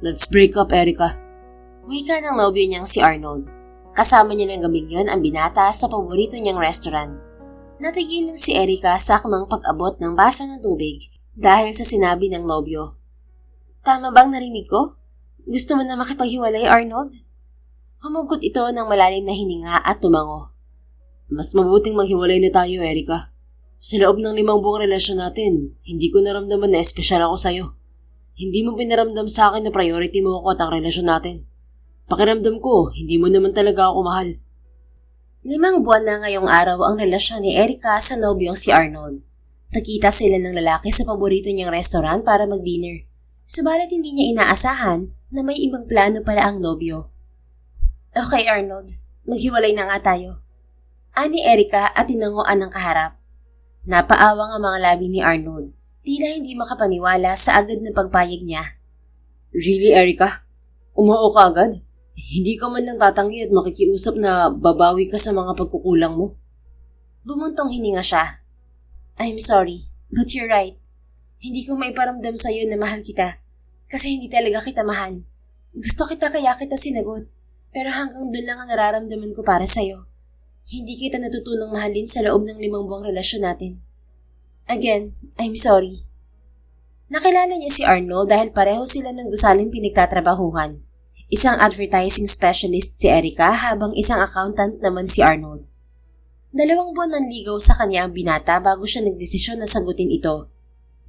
Let's break up, Erica. Wika ng nobyo niyang si Arnold. Kasama niya ng gabing yun ang binata sa paborito niyang restaurant. Natigilan si Erica sa akmang pag-abot ng baso ng tubig dahil sa sinabi ng nobyo. Tama bang narinig ko? Gusto mo na makipaghiwalay, Arnold? Humugot ito ng malalim na hininga at tumango. Mas mabuting maghiwalay na tayo, Erica. Sa loob ng 5 buwang relasyon natin, hindi ko naramdaman na espesyal ako sa'yo. Hindi mo pinaramdam sa akin na priority mo ako at ang relasyon natin. Pakiramdam ko, hindi mo naman talaga ako mahal. 5 buwan na ngayong araw ang relasyon ni Erica sa nobyong si Arnold. Nakita sila ng lalaki sa paborito niyang restaurant para mag-dinner. Subalit hindi niya inaasahan na may ibang plano pala ang nobyo. Okay, Arnold. Maghiwalay na nga tayo. Ani Erica at tinanguan ng kaharap. Napaawa ang mga labi ni Arnold. Tila hindi makapaniwala sa agad na pagpayag niya. Really, Erica? Umuo ka agad? Hindi ka man lang tatanggi at makikiusap na babawi ka sa mga pagkukulang mo? Bumuntong hininga siya. I'm sorry, but you're right. Hindi ko maiparamdam sa'yo na mahal kita. Kasi hindi talaga kita mahal. Gusto kita kaya kita sinagot. Pero hanggang doon lang ang nararamdaman ko para sa'yo. Hindi kita natutunang mahalin sa loob ng 5 buwang relasyon natin. Again, I'm sorry. Nakilala niya si Arnold dahil pareho sila ng gusaling pinagtatrabahuhan. Isang advertising specialist si Erica habang isang accountant naman si Arnold. 2 buwan nang ligaw sa kanya ang binata bago siya nagdesisyon na sagutin ito.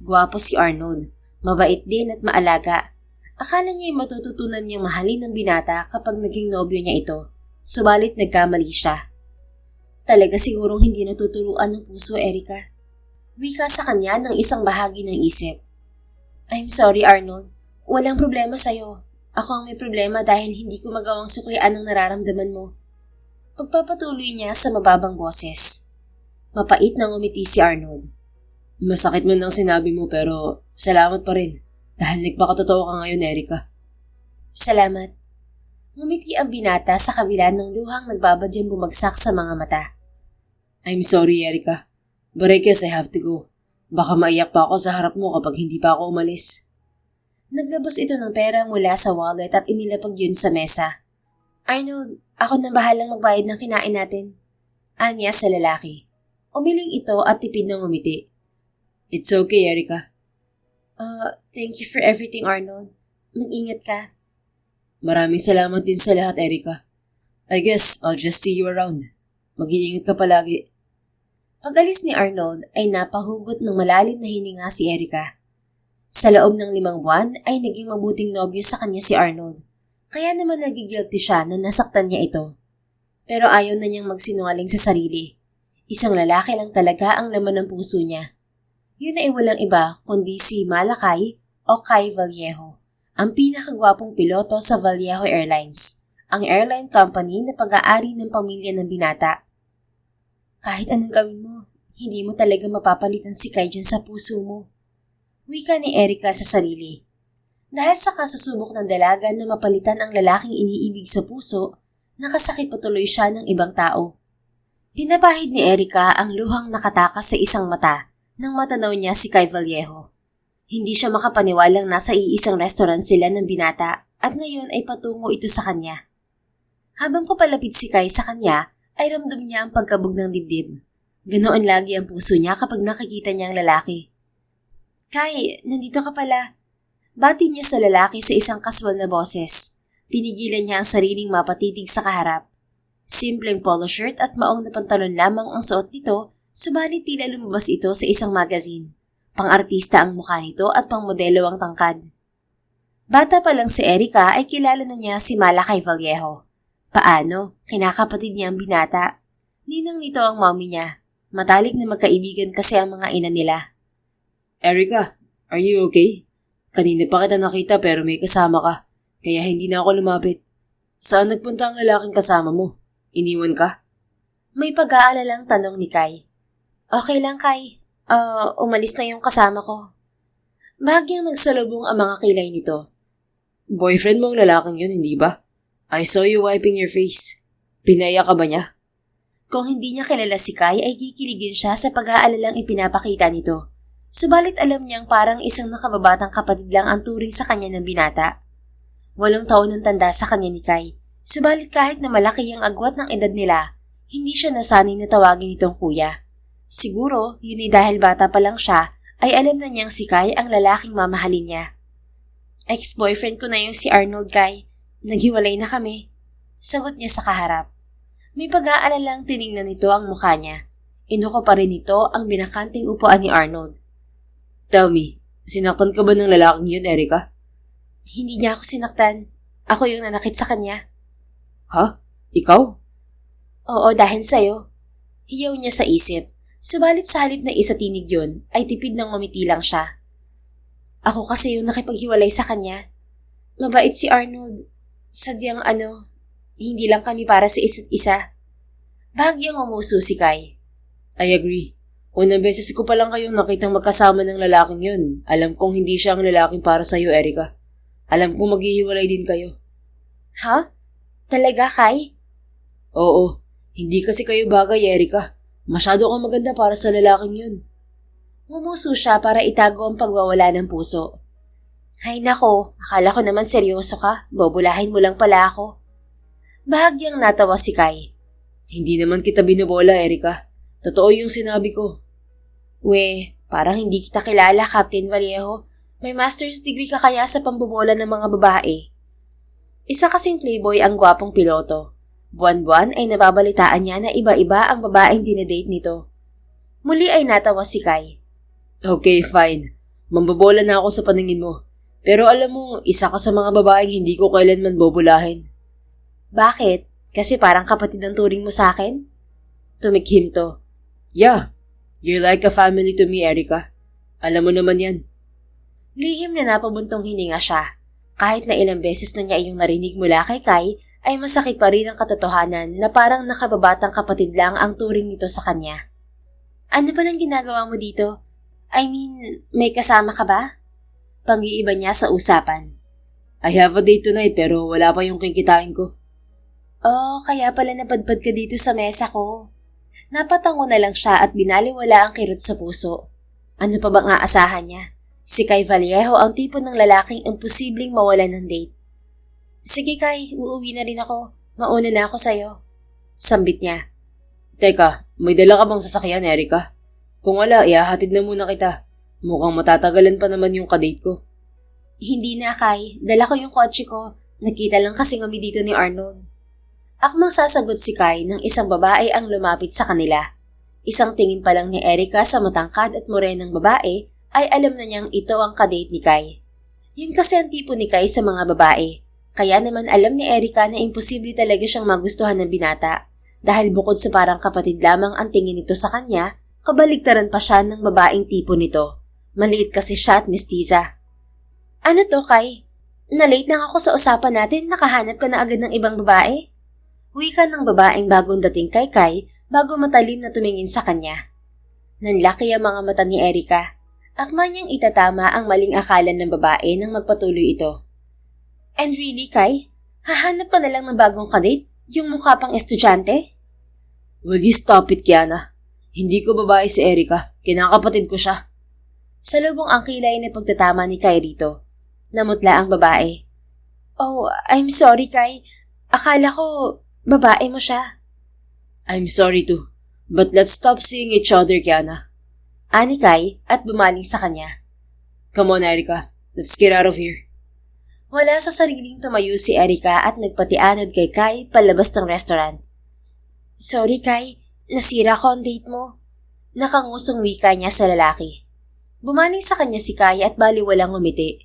Gwapo si Arnold, mabait din at maalaga. Akala niya ay matututunan niyang mahalin ng binata kapag naging nobyo niya ito. Subalit nagkamali siya. Talaga sigurong hindi natuturuan ng puso, Erica. Wika sa kanya ng isang bahagi ng isip. I'm sorry, Arnold. Walang problema sa'yo. Ako ang may problema dahil hindi ko magawang suklian ang nararamdaman mo. Pagpapatuloy niya sa mababang boses. Mapait na ngumiti si Arnold. Masakit man ang sinabi mo pero salamat pa rin. Dahil nagpakatotoo ka ngayon, Erica. Salamat. Ngumiti ang binata sa kabila ng luhang nagbabadyang bumagsak sa mga mata. I'm sorry, Erica. But I guess I have to go. Baka maiyak pa ako sa harap mo kapag hindi pa ako umalis. Naglabas ito ng pera mula sa wallet at inilapag yun sa mesa. Arnold, ako na bahalang magbayad ng kinain natin. Anya sa lalaki. Umiling ito at tipid ng ngumiti. It's okay, Erica. Thank you for everything, Arnold. Mag-ingat ka. Maraming salamat din sa lahat, Erica. I guess I'll just see you around. Mag-iingat ka palagi. Pag-alis ni Arnold ay napahugot ng malalim na hininga si Erica. Sa loob ng 5 buwan ay naging mabuting nobyo sa kanya si Arnold. Kaya naman nagigilty siya na nasaktan niya ito. Pero ayaw na niyang magsinungaling sa sarili. Isang lalaki lang talaga ang laman ng puso niya. Yun ay walang iba kundi si Malakay o Kai Vallejo, ang pinakagwapong piloto sa Vallejo Airlines, ang airline company na pag-aari ng pamilya ng binata. Kahit anong gawin mo, hindi mo talaga mapapalitan si Kai dyan sa puso mo. Wika ni Erica sa sarili. Dahil sa kasusubok ng dalaga na mapalitan ang lalaking iniibig sa puso, nakasakit patuloy siya ng ibang tao. Pinapahid ni Erica ang luhang nakatakas sa isang mata nang matanaw niya si Kai Vallejo. Hindi siya makapaniwalang nasa iisang restaurant sila ng binata at ngayon ay patungo ito sa kanya. Habang papalapit si Kai sa kanya, ay ramdam niya ang pagkabog ng dibdib. Ganoon lagi ang puso niya kapag nakikita niya ang lalaki. Kai, nandito ka pala. Bati niya sa lalaki sa isang kaswal na boses. Pinigilan niya ang sariling mapatitig sa kaharap. Simpleng polo shirt at maong na pantalon lamang ang suot nito, subalit tila lumabas ito sa isang magazine. Pang-artista ang mukha nito at pang-modelo ang tangkad. Bata pa lang si Erica ay kilala na niya si Malakay Vallejo. Paano? Kinakapatid niya ang binata. Ninang nito ang mommy niya. Matalik na magkaibigan kasi ang mga ina nila. Erica, are you okay? Kanina pa kita nakita pero may kasama ka. Kaya hindi na ako lumapit. Saan nagpunta ang lalaking kasama mo? Iniwan ka? May pag-aalalang tanong ni Kai. Okay lang, Kai. Umalis na yung kasama ko. Bahagyang nagsalubong ang mga kilay nito. Boyfriend mo ang lalaking yun, hindi ba? I saw you wiping your face. Pinaya ka ba niya? Kung hindi niya kilala si Kai ay kikiligin siya sa pag-aalalang ipinapakita nito. Subalit alam niyang parang isang nakababatang kapatid lang ang turing sa kanya ng binata. 8 taon ang tanda sa kanya ni Kai. Subalit kahit na malaki ang agwat ng edad nila, hindi siya nasanay na tawagin itong kuya. Siguro, yun ay dahil bata pa lang siya, ay alam na niyang si Kai ang lalaking mamahalin niya. Ex-boyfriend ko na yung si Arnold, Kai. Naghiwalay na kami. Sagot niya sa kaharap. May pag-aalalang tiningnan nito ang mukha niya. Inuko pa rin ito ang binakanting upuan ni Arnold. Tell me, sinaktan ka ba ng lalaking yun, Erica? Hindi niya ako sinaktan. Ako yung nanakit sa kanya. Ha? Ikaw? Oo, dahil sa'yo. Hiyaw niya sa isip. Subalit sa halip na isa tinig yun, ay tipid ng mamiti lang siya. Ako kasi yung nakipaghiwalay sa kanya. Mabait si Arnold. Sadyang hindi lang kami para sa isa't isa. Bahagyang umuso si Kai. I agree. Unang beses ko pa lang kayong nakitang magkasama ng lalaking yun. Alam kong hindi siya ang lalaking para sa'yo, Erica. Alam kong maghihiwalay din kayo. Ha? Talaga, Kai? Oo. Hindi kasi kayo bagay, Erica. Masyado kang maganda para sa lalaking yun. Ngumuso siya para itago ang pagwawala ng puso. Hay nako, akala ko naman seryoso ka. Bobulahin mo lang pala ako. Bahagyang natawa si Kai. Hindi naman kita binobola, Erica. Totoo yung sinabi ko. Parang hindi kita kilala, Captain Vallejo. May master's degree ka kaya sa pambobola ng mga babae. Isa kasing playboy ang gwapong piloto. Buwan-buwan ay nababalitaan niya na iba-iba ang babaeng dinedate nito. Muli ay natawa si Kai. Okay, fine. Mambobola na ako sa paningin mo. Pero alam mo, isa ka sa mga babaeng hindi ko kailanman bobolahin. Bakit? Kasi parang kapatid ang turing mo sa akin? Tumikhim to. Yeah, you're like a family to me, Erica. Alam mo naman yan. Lihim na napabuntong hininga siya. Kahit na ilang beses na niya iyong narinig mula kay Kai, ay masakit pa rin ang katotohanan na parang nakababatang kapatid lang ang turing nito sa kanya. Ano pa nang ginagawa mo dito? I mean, may kasama ka ba? Pang-iiba niya sa usapan. I have a date tonight pero wala pa yung kikitain ko. Oh, kaya pala napadpad ka dito sa mesa ko. Napatango na lang siya at binaliwala ang kirot sa puso. Ano pa bang aasahan niya? Si Kai Vallejo ang tipo ng lalaking imposibleng mawalan ng date. Sige Kai, uuwi na rin ako. Mauna na ako sa'yo. Sambit niya. Teka, may dala ka bang sasakyan, Erica? Kung wala, ihahatid na muna kita. Mukhang matatagalan pa naman yung kadate ko. Hindi na Kai, dala ko yung kotse ko. Nakita lang kasi kami dito ni Arnold. Akmang sasagot si Kai nang isang babae ang lumapit sa kanila. Isang tingin pa lang ni Erica sa matangkad at morenang babae ay alam na niyang ito ang kadate ni Kai. Yun kasi ang tipo ni Kai sa mga babae. Kaya naman alam ni Erica na imposible talaga siyang magustuhan ng binata. Dahil bukod sa parang kapatid lamang ang tingin nito sa kanya, kabaligtaran pa siya ng babaeng tipo nito. Maliit kasi siya at mestiza. Ano to, Kai? Na-late lang ako sa usapan natin, nakahanap ka na agad ng ibang babae? Wika ng babaeng bagong dating kay Kai bago matalim na tumingin sa kanya. Nanlaki ang mga mata ni Erica. Akma niyang itatama ang maling akala ng babae nang magpatuloy ito. And really, Kai? Hahanap ka na lang ng bagong kadate? Yung mukha pang estudyante? Will you stop it, Kiana? Hindi ko babae si Erica. Kinakapatid ko siya. Salubong ang kilay na pagtatama ni Kai rito. Namutla ang babae. Oh, I'm sorry, Kai. Akala ko babae mo siya. I'm sorry too. But let's stop seeing each other, Kiana. Ani Kai at bumaling sa kanya. Come on, Erica. Let's get out of here. Wala sa sariling tumayo si Erica at nagpatianod kay Kai palabas ng restaurant. Sorry, Kai. Nasira ko ang date mo. Nakangusong wika niya sa lalaki. Bumaling sa kanya si Kai at baliwalang ngumiti.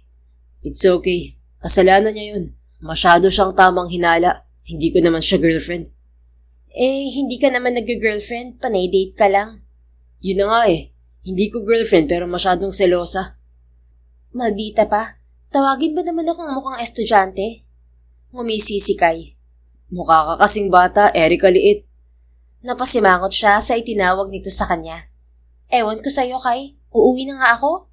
It's okay. Kasalanan niya yun. Masyado siyang tamang hinala. Hindi ko naman siya girlfriend. Hindi ka naman nag-girlfriend. Panay-date ka lang. Yun na nga eh. Hindi ko girlfriend pero masyadong selosa. Maldita pa. Tawagin ba naman akong mukhang estudyante? Ngumisi si Kai. Mukha ka kasing bata, Erica liit. Napasimangot siya sa itinawag nito sa kanya. Ewan ko sa'yo, Kai. Uuwi na nga ako.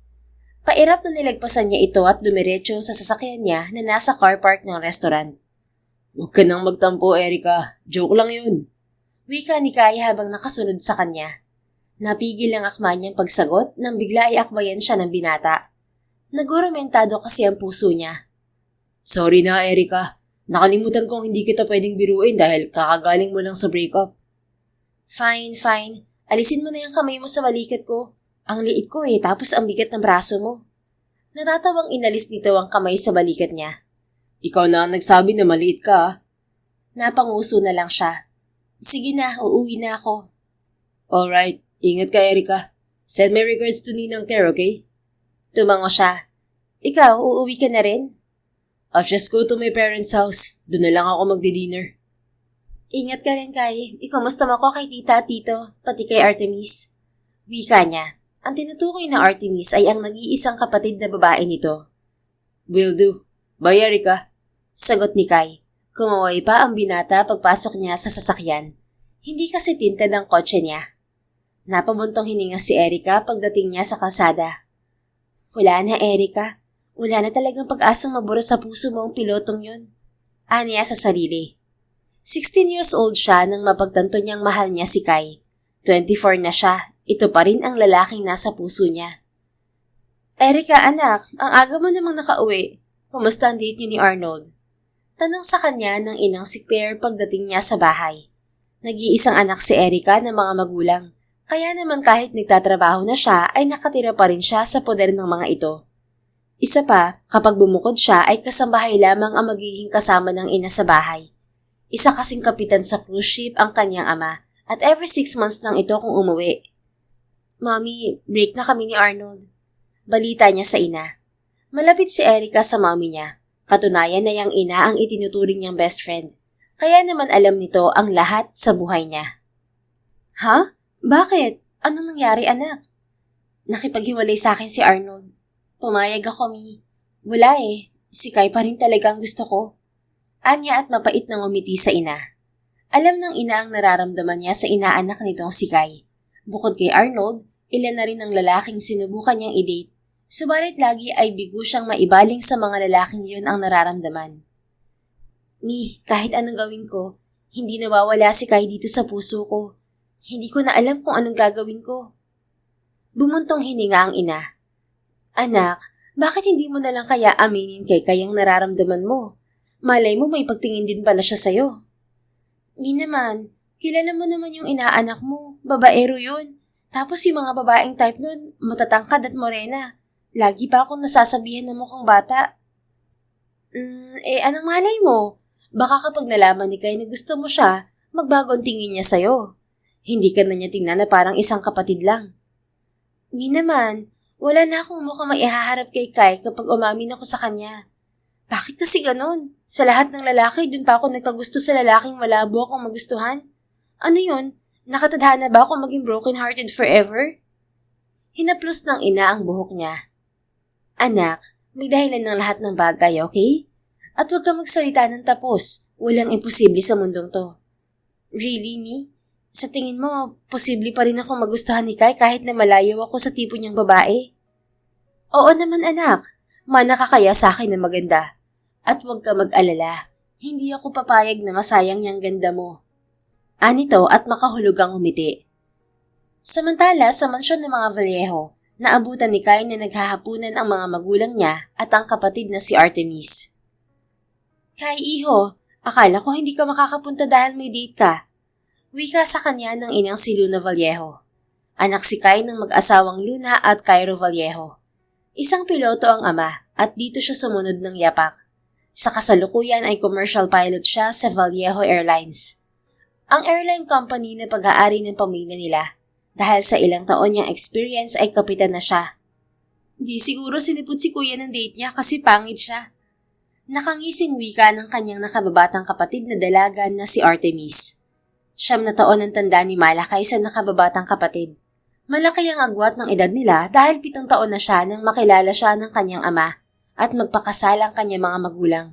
Pairap na nilagpasan niya ito at dumiretso sa sasakyan niya na nasa car park ng restaurant. Huwag ka nang magtampo, Erica. Joke lang yun. Wika ni Kai habang nakasunod sa kanya. Napigil ang akma niyang pagsagot nang bigla ay akbayan siya ng binata. Nagurumentado kasi ang puso niya. Sorry na, Erika. Nakalimutan kong hindi kita pwedeng biruin dahil kakagaling mo lang sa breakup. Fine. Alisin mo na yung kamay mo sa balikat ko. Ang liit ko tapos ang bigat ng braso mo. Natatawang inalis nito ang kamay sa balikat niya. Ikaw na ang nagsabi na maliit ka, ah. Napanguso na lang siya. Sige na, uuwi na ako. Alright, ingat ka, Erika. Send my regards to Ninang Claire, okay? Tumango siya. Ikaw, uuwi ka na rin? I'll just go to my parents' house. Doon na lang ako magdi-dinner. Ingat ka rin, Kai. Ikumusta mo ko kay tita at tito, pati kay Artemis. Wika niya. Ang tinutukoy na Artemis ay ang nag-iisang kapatid na babae nito. Will do. Bye, Erika. Sagot ni Kai. Kumaway pa ang binata pagpasok niya sa sasakyan. Hindi kasi tinted ang kotse niya. Napabuntong hininga si Erika pagdating niya sa kalsada. Wala na, Erika. Wala na talagang pag-asang mabura sa puso mo ang pilotong yun. Aniya sa sarili. 16 years old siya nang mapagtanto niyang mahal niya si Kai. 24 na siya. Ito pa rin ang lalaking nasa puso niya. Erika, anak, ang aga mo namang nakauwi. Kumusta ang date niyo ni Arnold? Tanong sa kanya ng inang si Claire pagdating niya sa bahay. Nag-iisang anak si Erika ng mga magulang. Kaya naman kahit nagtatrabaho na siya ay nakatira pa rin siya sa poder ng mga ito. Isa pa, kapag bumukod siya ay kasambahay lamang ang magiging kasama ng ina sa bahay. Isa kasing kapitan sa cruise ship ang kanyang ama at every 6 months lang ito kung umuwi. Mommy, break na kami ni Arnold. Balita niya sa ina. Malapit si Erika sa mommy niya. Katunayan na yang ina ang itinuturing niyang best friend. Kaya naman alam nito ang lahat sa buhay niya. Ha? Bakit? Anong nangyari, anak? Nakipaghiwalay sa akin si Arnold. Pumayag ako, Mi. Wala Si Kai pa rin talaga ang gusto ko. Anya at mapait na ngumiti sa ina. Alam ng ina ang nararamdaman niya sa inaanak nitong si Kai. Bukod kay Arnold, ilan na rin ang lalaking sinubukan niyang i-date. Subalit lagi ay bigo siyang maibaling sa mga lalaking yun ang nararamdaman. Ni, kahit anong gawin ko, hindi nawawala si Kai dito sa puso ko. Hindi ko na alam kung anong gagawin ko. Bumuntong hininga ang ina. Anak, bakit hindi mo na lang kaya aminin kay Kai ang nararamdaman mo? Malay mo may pagtingin din pala siya sa'yo. Mi naman, kilala mo naman yung inaanak mo. Babaero yun. Tapos yung mga babaeng type nun, matatangkad at morena. Lagi pa akong nasasabihan na mukhang bata. Anong malay mo? Baka kapag nalaman ni Kai na gusto mo siya, magbago ang tingin niya sa'yo. Hindi ka na niya tingnan na parang isang kapatid lang. Mi naman, wala na akong mukhang maihaharap kay Kai kapag umamin ako sa kanya. Bakit kasi ganon? Sa lahat ng lalaki, dun pa ako nagkagusto sa lalaking malabo akong magustuhan. Ano yun? Nakatadhana ba ako maging broken-hearted forever? Hinaplos ng ina ang buhok niya. Anak, may dahilan ng lahat ng bagay, okay? At huwag ka magsalita ng tapos. Walang imposible sa mundong to. Really, Mi? Sa tingin mo, posible pa rin ako magustuhan ni Kai kahit na malayo ako sa tipo niyang babae? Oo naman, anak. Mana ka kaya sa akin na maganda. At huwag ka mag-alala. Hindi ako papayag na masayang niyang ganda mo. Anito at makahulog ang umiti. Samantala, sa mansyon ng mga Vallejo, naabutan ni Kai na naghahapunan ang mga magulang niya at ang kapatid na si Artemis. Kai, iho, akala ko hindi ka makakapunta dahil may date ka. Wika sa kanya ng inang si Luna Vallejo. Anak si Kai ng mag-asawang Luna at Cairo Vallejo. Isang piloto ang ama at dito siya sumunod ng yapak. Sa kasalukuyan ay commercial pilot siya sa Vallejo Airlines. Ang airline company na pag-aari ng pamilya nila. Dahil sa ilang taon niyang experience ay kapitan na siya. Di siguro sinipot si kuya ng date niya kasi pangit siya. Nakangising wika ng kanyang nakababatang kapatid na dalaga na si Artemis. 9 na taon ang tanda ni Malakay sa nakababatang kapatid. Malaki ang agwat ng edad nila dahil 7 taon na siya nang makilala siya ng kanyang ama at magpakasal ang kanyang mga magulang.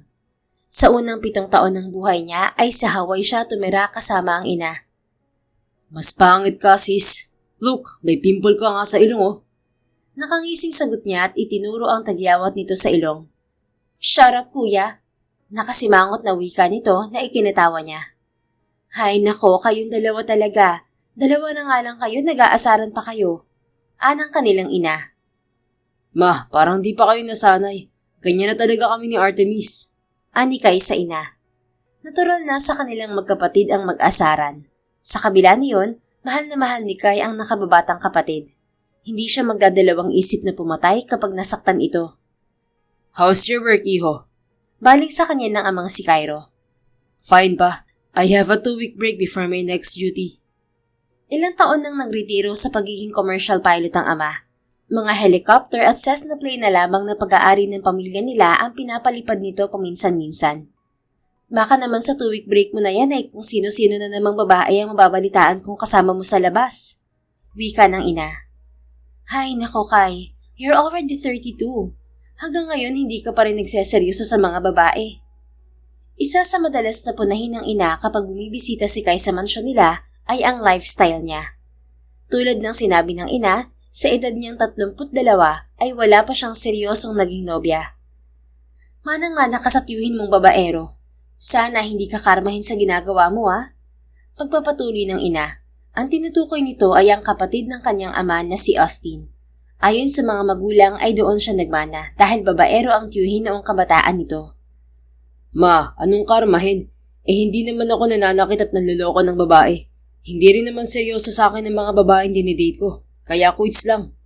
Sa unang 7 taon ng buhay niya ay sa Hawaii siya tumira kasama ang ina. Mas pangit ka, sis. Look, may pimple ka nga sa ilong, oh. Nakangising sagot niya at itinuro ang tagyawat nito sa ilong. Shut up, kuya. Nakasimangot na wika nito na ikinatawa niya. Hay nako, kayong dalawa talaga. 2 na nga lang kayo, nag-aasaran pa kayo. Anang kanilang ina. Ma, parang di pa kayo nasanay. Ganyan na talaga kami ni Artemis. ani Kai sa ina. Natural na sa kanilang magkapatid ang mag-asaran. Sa kabila niyon, mahal na mahal ni Kai ang nakababatang kapatid. Hindi siya magdadalawang isip na pumatay kapag nasaktan ito. How's your work, iho? Baling sa kanya ng amang si Cairo. Fine pa. I have a 2-week break before my next duty. Ilang taon nang nagretiro sa pagiging commercial pilot ang ama. Mga helicopter at Cessna plane na lamang na pag-aari ng pamilya nila ang pinapalipad nito paminsan-minsan. Baka naman sa 2-week break mo na yan ay kung sino-sino na namang babae ang mababalitaan kung kasama mo sa labas. Wika ng ina. Hay nako Kai, you're already 32. Hanggang ngayon hindi ka pa rin nagseseryoso sa mga babae. Isa sa madalas na punahin ng ina kapag bumibisita si Kai sa mansyon nila ay ang lifestyle niya. Tulad ng sinabi ng ina, sa edad niyang 32 ay wala pa siyang seryosong naging nobya. Manang-mana ka sa tiyuhin mong babaero. Sana hindi ka karmahin sa ginagawa mo Pagpapatuloy ng ina, ang tinutukoy nito ay ang kapatid ng kanyang ama na si Austin. Ayon sa mga magulang ay doon siya nagmana dahil babaero ang tiyuhin noong kabataan nito. Ma, anong karmahin? Hindi naman ako nananakit at nanloloko ng babae. Hindi rin naman seryoso sa akin ng mga babaeng dinidate ko. Kaya quits lang.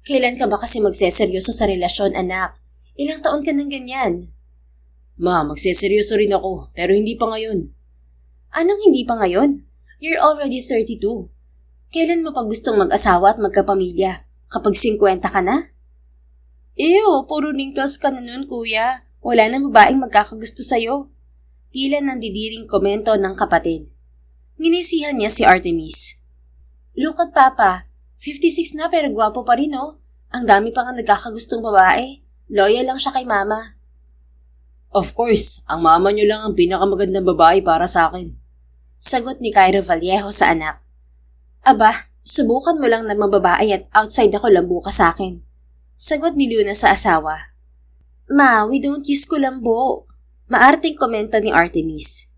Kailan ka ba kasi magseseryoso sa relasyon, anak? Ilang taon ka nang ganyan? Ma, magseseryoso rin ako, pero hindi pa ngayon. Anong hindi pa ngayon? You're already 32. Kailan mo pa gustong mag-asawa at magkapamilya? Kapag 50 ka na? Ew, puro wrinkles ka na nun, kuya. Wala nang babaeng magkakagusto sa'yo. Tila nandidiring komento ng kapatid. Nginisihan niya si Artemis. Look at Papa, 56 na pero gwapo pa rin Ang dami pa nga nagkakagustong babae. Loyal lang siya kay Mama. Of course, ang mama niyo lang ang pinakamagandang babae para sa akin. Sagot ni Cairo Vallejo sa anak. Aba, subukan mo lang na mababae at outside ako lambu ka sa akin. Sagot ni Luna sa asawa. Ma, we don't use kulambo. Maarting komento ni Artemis.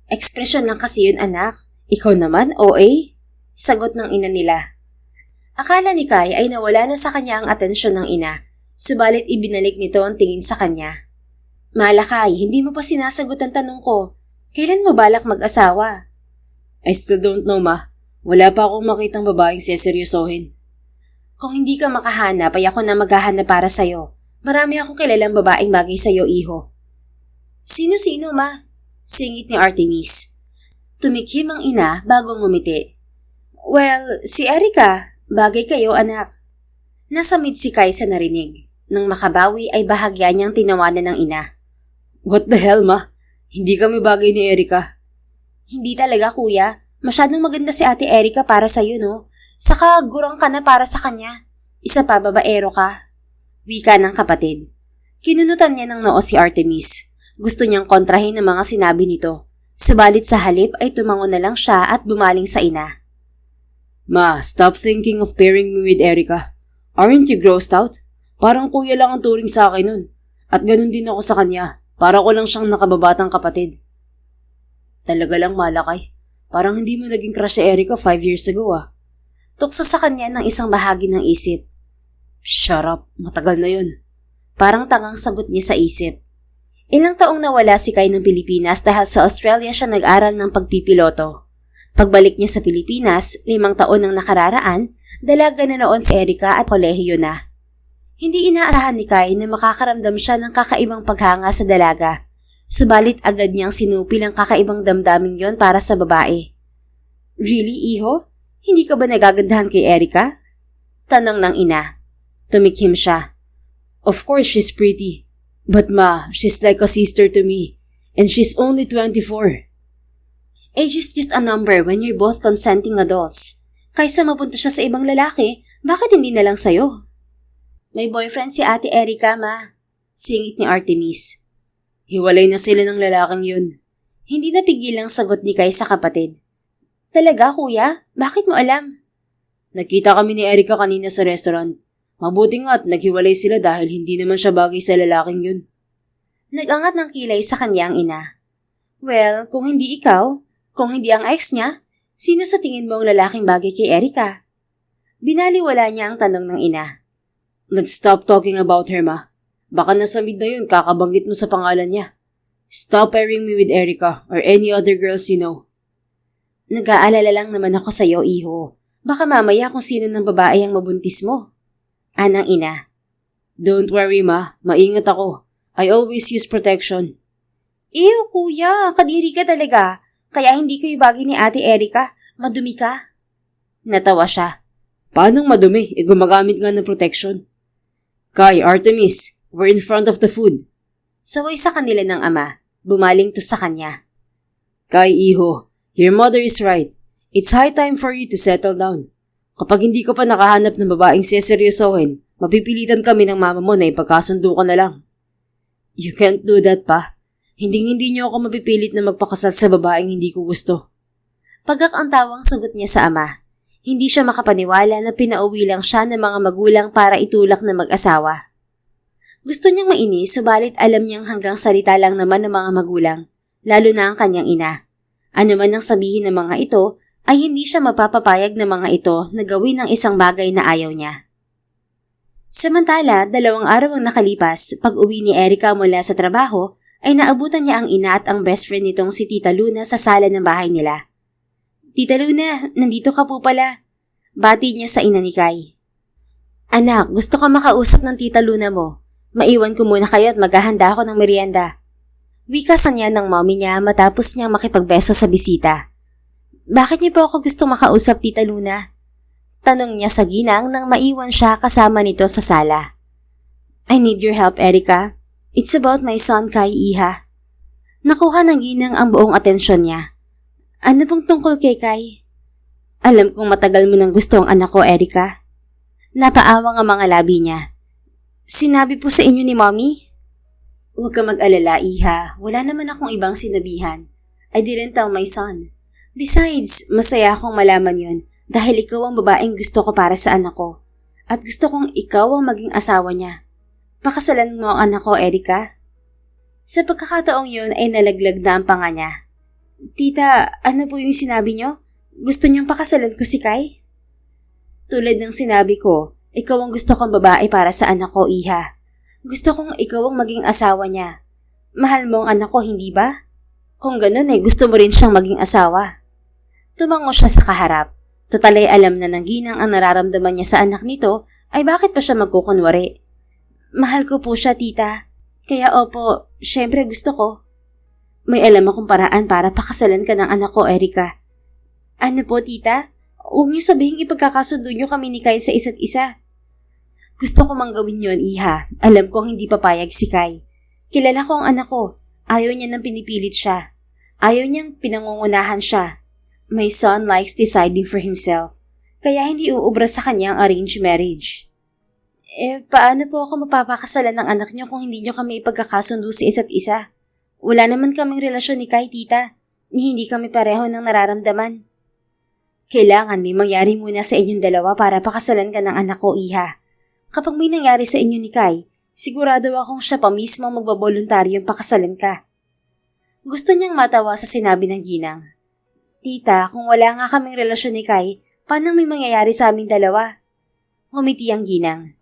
Ekspresyon lang kasi yun anak. Ikaw naman, OA? Sagot ng ina nila. Akala ni Kai ay nawala na sa kanya ang atensyon ng ina, subalit ibinalik nito ang tingin sa kanya. Malakay, hindi mo pa sinasagot ang tanong ko. Kailan mo balak mag-asawa? I still don't know, ma. Wala pa akong makitang babaeng seseryosohin. Kung hindi ka makahanap, ay ako na maghahanap para sa'yo. Marami akong kilalang babaeng bagay sa'yo, iho. Sino-sino, ma? Singit ni Artemis. Tumikhim ang ina bago ngumiti. Well, si Erica. Bagay kayo, anak. Nasamid si Kai sa narinig. Nang makabawi ay bahagya niyang tinawanan ng ina. What the hell, ma? Hindi kami bagay ni Erica. Hindi talaga, kuya. Masyadong maganda si Ate Erica para sa'yo, no? Saka gurang ka na para sa kanya. Isa pa, babaero ka. Wika ng kapatid. Kinunutan niya ng noo si Artemis. Gusto niyang kontrahin ang mga sinabi nito. Subalit sa halip ay tumango na lang siya at bumaling sa ina. Ma, stop thinking of pairing me with Erica. Aren't you grossed out? Parang kuya lang ang turing sa akin nun. At ganun din ako sa kanya. Para ko lang siyang nakababatang kapatid. Talaga lang malakay. Parang hindi mo naging crush si Erica 5 years ago Tukso sa kanya ng isang bahagi ng isip. Shut up, matagal na yun. Parang tangang sagot niya sa isip. Ilang taong nawala si Kai ng Pilipinas dahil sa Australia siya nag-aral ng pagpipiloto. Pagbalik niya sa Pilipinas, 5 taon nang nakararaan, dalaga na noon si Erica at kolehiyo na. Hindi inaasahan ni Kai na makakaramdam siya ng kakaibang paghanga sa dalaga. Subalit agad niyang sinupil ang kakaibang damdaming yon para sa babae. Really, iho? Hindi ka ba nagagandahan kay Erica? Tanong ng ina. Tumikhim siya. Of course she's pretty. But ma, she's like a sister to me. And she's only 24. Age is just a number when you're both consenting adults. Kaysa mapunta siya sa ibang lalaki, bakit hindi na lang sa'yo? May boyfriend si Ate Erica, ma. Singit ni Artemis. Hiwalay na sila ng lalaking yun. Hindi napigil ang sagot ni Kai sa kapatid. Talaga, kuya? Bakit mo alam? Nagkita kami ni Erica kanina sa restaurant. Mabuti nga at naghiwalay sila dahil hindi naman siya bagay sa lalaking yun. Nag-angat ng kilay sa kanya ang ina. Well, kung hindi ikaw, kung hindi ang ex niya, sino sa tingin mo ang lalaking bagay kay Erica? Binaliwala niya ang tanong ng ina. Let's stop talking about her, ma. Baka nasa mid na yun, kakabanggit mo sa pangalan niya. Stop pairing me with Erica or any other girls you know. Nag-aalala lang naman ako sa'yo, iho. Baka mamaya kung sino ng babae ang mabuntis mo. Anang ina. Don't worry ma, maingat ako. I always use protection. Ew, kuya, kadiri ka talaga. Kaya hindi ko ibagi ni Ate Erica. Madumi ka. Natawa siya. Paanong madumi? Gumagamit nga ng protection. Kai, Artemis, we're in front of the food. Saway sa kanila ng ama. Bumaling to sa kanya. Kai, iho, your mother is right. It's high time for you to settle down. Kapag hindi ka pa nakahanap ng babaeng seseryosohin, mapipilitan kami ng mama mo na ipagkasundo ka na lang. You can't do that pa. Hindi niyo ako mapipilit na magpakasal sa babaeng hindi ko gusto. Pagkak ang tawang sagot niya sa ama. Hindi siya makapaniwala na pinauwi lang siya ng mga magulang para itulak na mag-asawa. Gusto niyang mainis, subalit alam niyang hanggang salita lang naman ng mga magulang, lalo na ang kanyang ina. Ano man ang sabihin ng mga ito, ay hindi siya mapapapayag ng mga ito na gawin ang isang bagay na ayaw niya. Samantala, 2 araw ang nakalipas, pag-uwi ni Erica mula sa trabaho, ay naabutan niya ang ina at ang best friend nitong si Tita Luna sa sala ng bahay nila. Tita Luna, nandito ka po pala. Bati niya sa ina ni Kai. Anak, gusto ka makausap ng Tita Luna mo. Maiwan ko muna kayo at maghahanda ako ng merienda. Wikasan niya ng mommy niya matapos niyang makipagbeso sa bisita. Bakit niyo po ako gusto makausap, Tita Luna? Tanong niya sa ginang nang maiwan siya kasama nito sa sala. I need your help, Erica. It's about my son, Kai, iha. Nakuha ng ginang ang buong atensyon niya. Ano bang tungkol kay Kai? Alam kong matagal mo nang gusto ang anak ko, Erica. Napaawang ang mga labi niya. Sinabi po sa inyo ni Mommy? Huwag ka mag-alala, iha. Wala naman akong ibang sinabihan. I didn't tell my son. Besides, masaya akong malaman yon dahil ikaw ang babaeng gusto ko para sa anak ko. At gusto kong ikaw ang maging asawa niya. Pakasalan mo ang anak ko, Erica? Sa pagkakataong yun ay nalaglag na ang panga niya. Tita, ano po yung sinabi niyo? Gusto niyong pakasalan ko si Kai? Tulad ng sinabi ko, ikaw ang gusto kong babae para sa anak ko, iha. Gusto kong ikaw ang maging asawa niya. Mahal mo ang anak ko, hindi ba? Kung ganun gusto mo rin siyang maging asawa. Tumango siya sa kaharap. Total ay alam na ng ginang ang nararamdaman niya sa anak nito ay bakit pa siya magkukunwari. Mahal ko po siya, tita. Kaya opo, syempre gusto ko. May alam akong paraan para pakasalan ka ng anak ko, Erica. Ano po, tita? Huwag niyo sabihin ipagkakasundo niyo kami ni Kai sa isa't isa. Gusto ko mang gawin yon, iha. Alam kong hindi papayag si Kai. Kilala ko ang anak ko. Ayaw niya nang pinipilit siya. Ayaw niyang pinangungunahan siya. My son likes deciding for himself. Kaya hindi uubra sa kanya ang arranged marriage. Paano po ako mapapakasalan ng anak niyo kung hindi niyo kami ipagkakasundo sa isa't isa? Wala naman kaming relasyon ni Kai, tita. Ni hindi kami pareho ng nararamdaman. Kailangan may mangyari muna sa inyong dalawa para pakasalan ka ng anak ko, iha. Kapag may nangyari sa inyo ni Kai, sigurado akong siya pa mismo ang magbaboluntaryong pakasalan ka. Gusto niyang matawa sa sinabi ng ginang. Tita, kung wala nga kaming relasyon ni Kai, paano may mangyayari sa aming dalawa? Ngumiti ang ginang.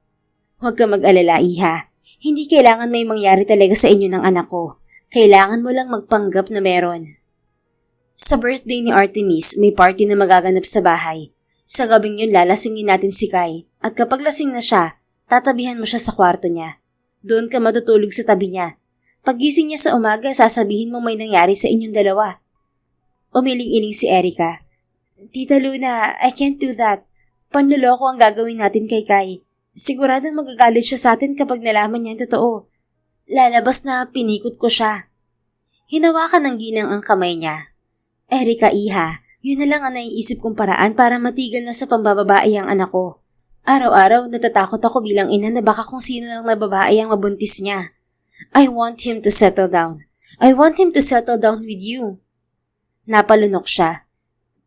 Huwag ka mag-alala, iha. Hindi kailangan may mangyari talaga sa inyo ng anak ko. Kailangan mo lang magpanggap na meron. Sa birthday ni Artemis, may party na magaganap sa bahay. Sa gabing yun, lalasingin natin si Kai. At kapag lasing na siya, tatabihan mo siya sa kwarto niya. Doon ka matutulog sa tabi niya. Paggising niya sa umaga, sasabihin mo may nangyari sa inyong dalawa. Umiling-iling si Erica. Tita Luna, I can't do that. Panloloko ang gagawin natin kay Kai. Siguradong magagalit siya sa atin kapag nalaman niya ang totoo. Lalabas na pinikot ko siya. Hinawakan ng ginang ang kamay niya. Erica, iha, yun na lang ang naiisip kong paraan para matigil na sa pambababae ang anak ko. Araw-araw natatakot ako bilang ina na baka kung sino lang na babae ang mabuntis niya. I want him to settle down. I want him to settle down with you. Napalunok siya.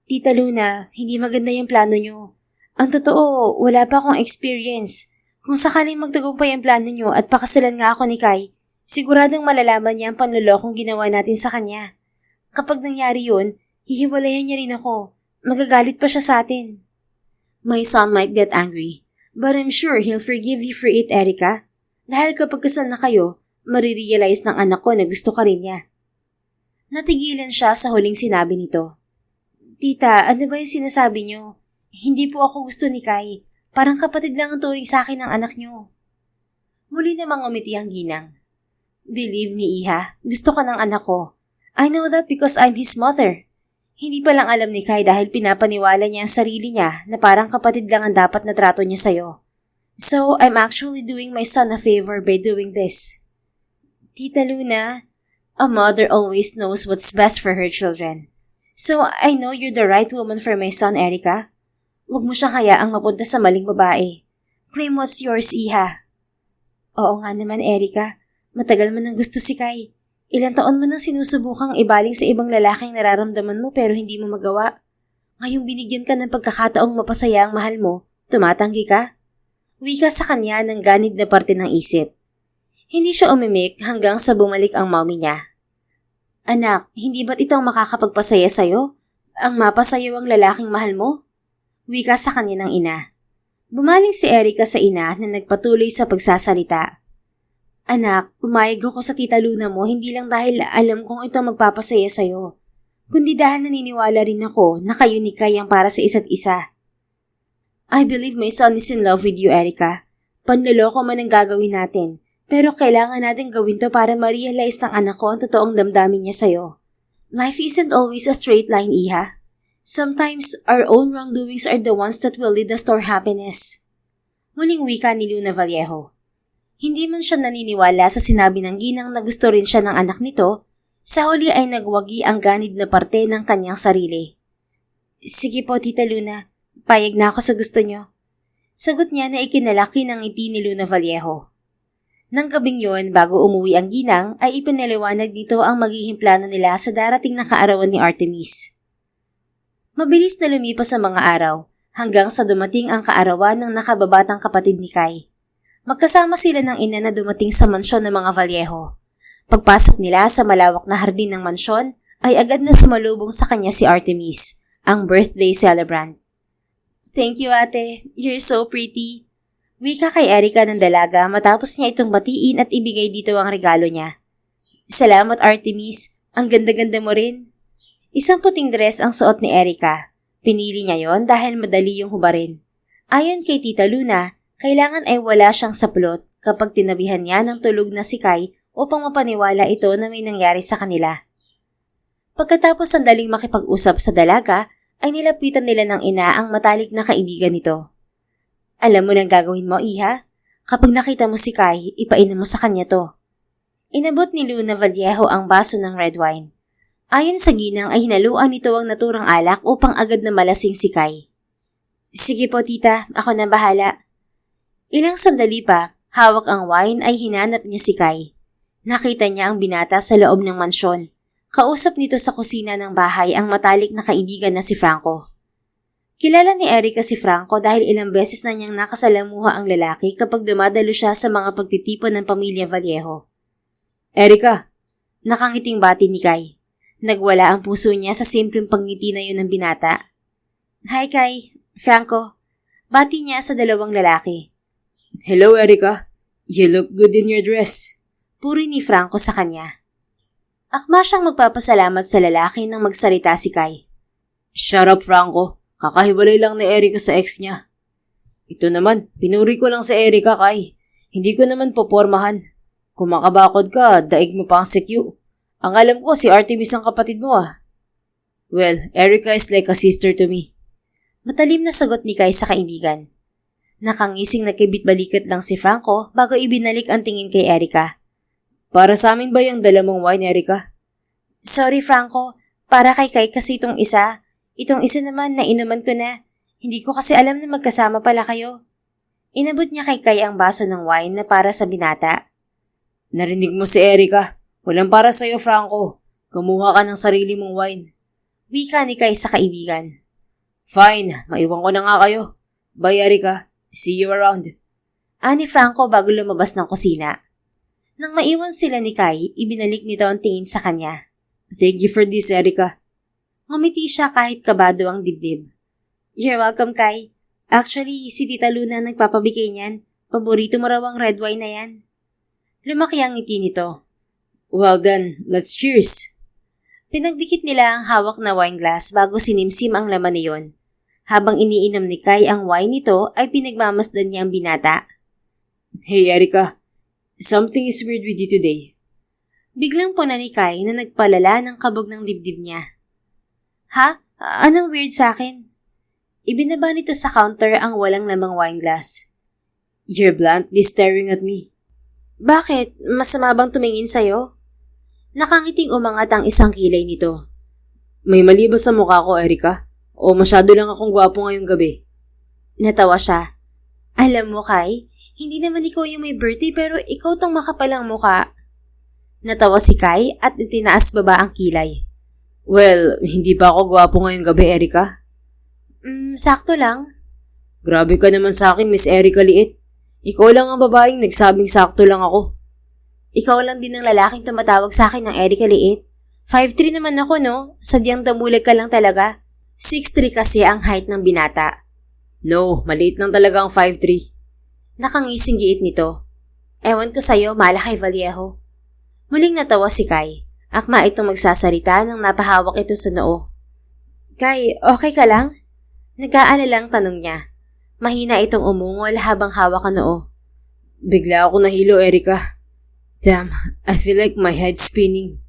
Tita Luna, hindi maganda yung plano niyo. Ang totoo, wala pa akong experience. Kung sakaling magtagumpay ang plano niyo at pakasalan nga ako ni Kai, siguradong malalaman niya ang panlolokong ginawa natin sa kanya. Kapag nangyari yun, hihiwalayan niya rin ako. Magagalit pa siya sa atin. My son might get angry, but I'm sure he'll forgive you for it, Erica. Dahil kapag kasal na kayo, marirealize ng anak ko na gusto ka rin niya. Natigilan siya sa huling sinabi nito. Tita, ano ba yung sinasabi niyo? Hindi po ako gusto ni Kai. Parang kapatid lang ang turing sa akin ng anak niyo. Muli namang umiti ang ginang. Believe me, Iha, gusto ka ng anak ko. I know that because I'm his mother. Hindi pa lang alam ni Kai dahil pinapaniwala niya ang sarili niya na parang kapatid lang ang dapat na trato niya sa'yo. So, I'm actually doing my son a favor by doing this. Tita Luna, a mother always knows what's best for her children. So, I know you're the right woman for my son, Erica. Huwag mo siyang hayaang mapunta sa maling babae. Claim what's yours, Iha. Oo nga naman, Erica. Matagal mo nang gusto si Kai. Ilang taon mo nang sinusubukang ibaling sa ibang lalaking nararamdaman mo pero hindi mo magawa. Ngayong binigyan ka ng pagkakataong mapasaya ang mahal mo, tumatanggi ka? Wika sa kanya ng ganid na parte ng isip. Hindi siya umimik hanggang sa bumalik ang mommy niya. Anak, hindi ba't ito ang makakapagpasaya sa'yo? Ang mapasayaw ang lalaking mahal mo? Wika sa kanya ng ina. Bumaling si Erica sa ina na nagpatuloy sa pagsasalita. Anak, pumayag ako sa tita Luna mo hindi lang dahil alam kong ito magpapasaya sa'yo, kundi dahil naniniwala rin ako na kayo ni Kai ang para sa isa't isa. I believe my son is in love with you, Erica. Panloloko man ang gagawin natin, pero kailangan natin gawin to para ma-realize ng anak ko ang totoong damdamin niya sa'yo. Life isn't always a straight line, Iha. Sometimes, our own wrongdoings are the ones that will lead us to our happiness. Muling wika ni Luna Vallejo. Hindi man siya naniniwala sa sinabi ng ginang na gusto rin siya ng anak nito, sa huli ay nagwagi ang ganid na parte ng kanyang sarili. Sige po, Tita Luna. Payag na ako sa gusto niyo. Sagot niya na ikinalaki ng ngiti ni Luna Vallejo. Nang gabing yon, bago umuwi ang ginang, ay ipinaliwanag dito ang magiging plano nila sa darating na kaarawan ni Artemis. Mabilis na lumipas ang mga araw, hanggang sa dumating ang kaarawan ng nakababatang kapatid ni Kai. Magkasama sila ng ina na dumating sa mansyon ng mga Vallejo. Pagpasok nila sa malawak na hardin ng mansyon, ay agad na sumalubong sa kanya si Artemis, ang birthday celebrant. Thank you, ate. You're so pretty. Wika kay Erica ng dalaga matapos niya itong batiin at ibigay dito ang regalo niya. Salamat, Artemis. Ang ganda-ganda mo rin. Isang puting dress ang suot ni Erica. Pinili niya yon dahil madali yung hubarin. Ayon kay Tita Luna, kailangan ay wala siyang saplot kapag tinabihan niya ng tulog na si Kai upang mapaniwala ito na may nangyari sa kanila. Pagkatapos sandaling makipag-usap sa dalaga, ay nilapitan nila ng ina ang matalik na kaibigan nito. Alam mo nang gagawin mo, Iha? Kapag nakita mo si Kai, ipainom mo sa kanya to. Inabot ni Luna Vallejo ang baso ng red wine. Ayon sa ginang ay hinaluan nito ang naturang alak upang agad na malasing si Kai. Sige po, tita. Ako na bahala. Ilang sandali pa, hawak ang wine ay hinanap niya si Kai. Nakita niya ang binata sa loob ng mansyon. Kausap nito sa kusina ng bahay ang matalik na kaibigan na si Franco. Kilala ni Erica si Franco dahil ilang beses na niyang nakasalamuha ang lalaki kapag dumadalo siya sa mga pagtitipon ng pamilya Vallejo. Erica, nakangiting bati ni Kai. Nagwala ang puso niya sa simpleng pangngiti na yun ng binata. Hi, Kai. Franco. Bati niya sa dalawang lalaki. Hello, Erica. You look good in your dress. Puri ni Franco sa kanya. Akma siyang magpapasalamat sa lalaki nang magsalita si Kai. Shut up, Franco. Kakahiwalay lang ni Erica sa ex niya. Ito naman, pinuri ko lang sa Erica, Kai. Hindi ko naman popormahan. Kung makabakod ka, daig mo pa ang sekyu. Ang alam ko, si Artemis ang kapatid mo ah. Well, Erica is like a sister to me. Matalim na sagot ni Kai sa kaibigan. Nakangising nakibit-balikat lang si Franco bago ibinalik ang tingin kay Erica. Para sa amin ba yung dala mong wine, Erica? Sorry, Franco. Para kay Kai kasi itong isa. Itong isa naman na inuman ko na. Hindi ko kasi alam na magkasama pala kayo. Inabot niya kay Kai ang baso ng wine na para sa binata. Narinig mo si Erica. Walang para sa'yo, Franco. Kumuha ka ng sarili mong wine. Wika ni Kai sa kaibigan. Fine, maiwan ko na nga kayo. Bye, Erica. See you around. Ani Franco bago lumabas ng kusina. Nang maiwan sila ni Kai, ibinalik nito ang tingin sa kanya. Thank you for this, Erica. Ngumiti siya kahit kabado ang dibdib. You're welcome, Kai. Actually, si Tita Luna nagpapabigay niyan. Paborito mo raw ang red wine na yan. Lumaki ang ngiti nito. Well then, let's cheers. Pinagdikit nila ang hawak na wine glass bago sinimsim ang laman niyon. Habang iniinom ni Kai ang wine nito ay pinagmamasdan niya ang binata. Hey Erika, something is weird with you today. Biglang puna ni Kai na nagpalala ng kabog ng dibdib niya. Ha? Anong weird sa akin? Ibinaba nito sa counter ang walang lamang wine glass. You're bluntly staring at me. Bakit? Masama bang tumingin sa'yo? Nakangiting umangat ang isang kilay nito. May mali ba sa mukha ko, Erika? O masyado lang akong gwapo ngayong gabi? Natawa siya. Alam mo, Kai, hindi naman ikaw yung may birthday pero ikaw tong makapalang mukha. Natawa si Kai at itinaas baba ang kilay. Well, hindi pa ako gwapo ngayong gabi, Erika. Sakto lang. Grabe ka naman sa akin, Miss Erika Liit. Ikaw lang ang babaeng nagsabing sakto lang ako. Ikaw lang din ang lalaking tumatawag sa akin ng Erika Liit. 5'3" naman ako, no? Sadyang damulag ka lang talaga. 6'3" kasi ang height ng binata. No, maliit lang talaga ang 5'3". Nakangising giit nito. Ewan ko sa'yo, malakay Vallejo. Muling natawa si Kai. Akma itong magsasalita nang napahawak ito sa noo. Kai, okay ka lang? Nagkaanilang tanong niya. Mahina itong umungol habang hawak ang noo. Bigla ako nahilo, Erika. Damn, I feel like my head's spinning.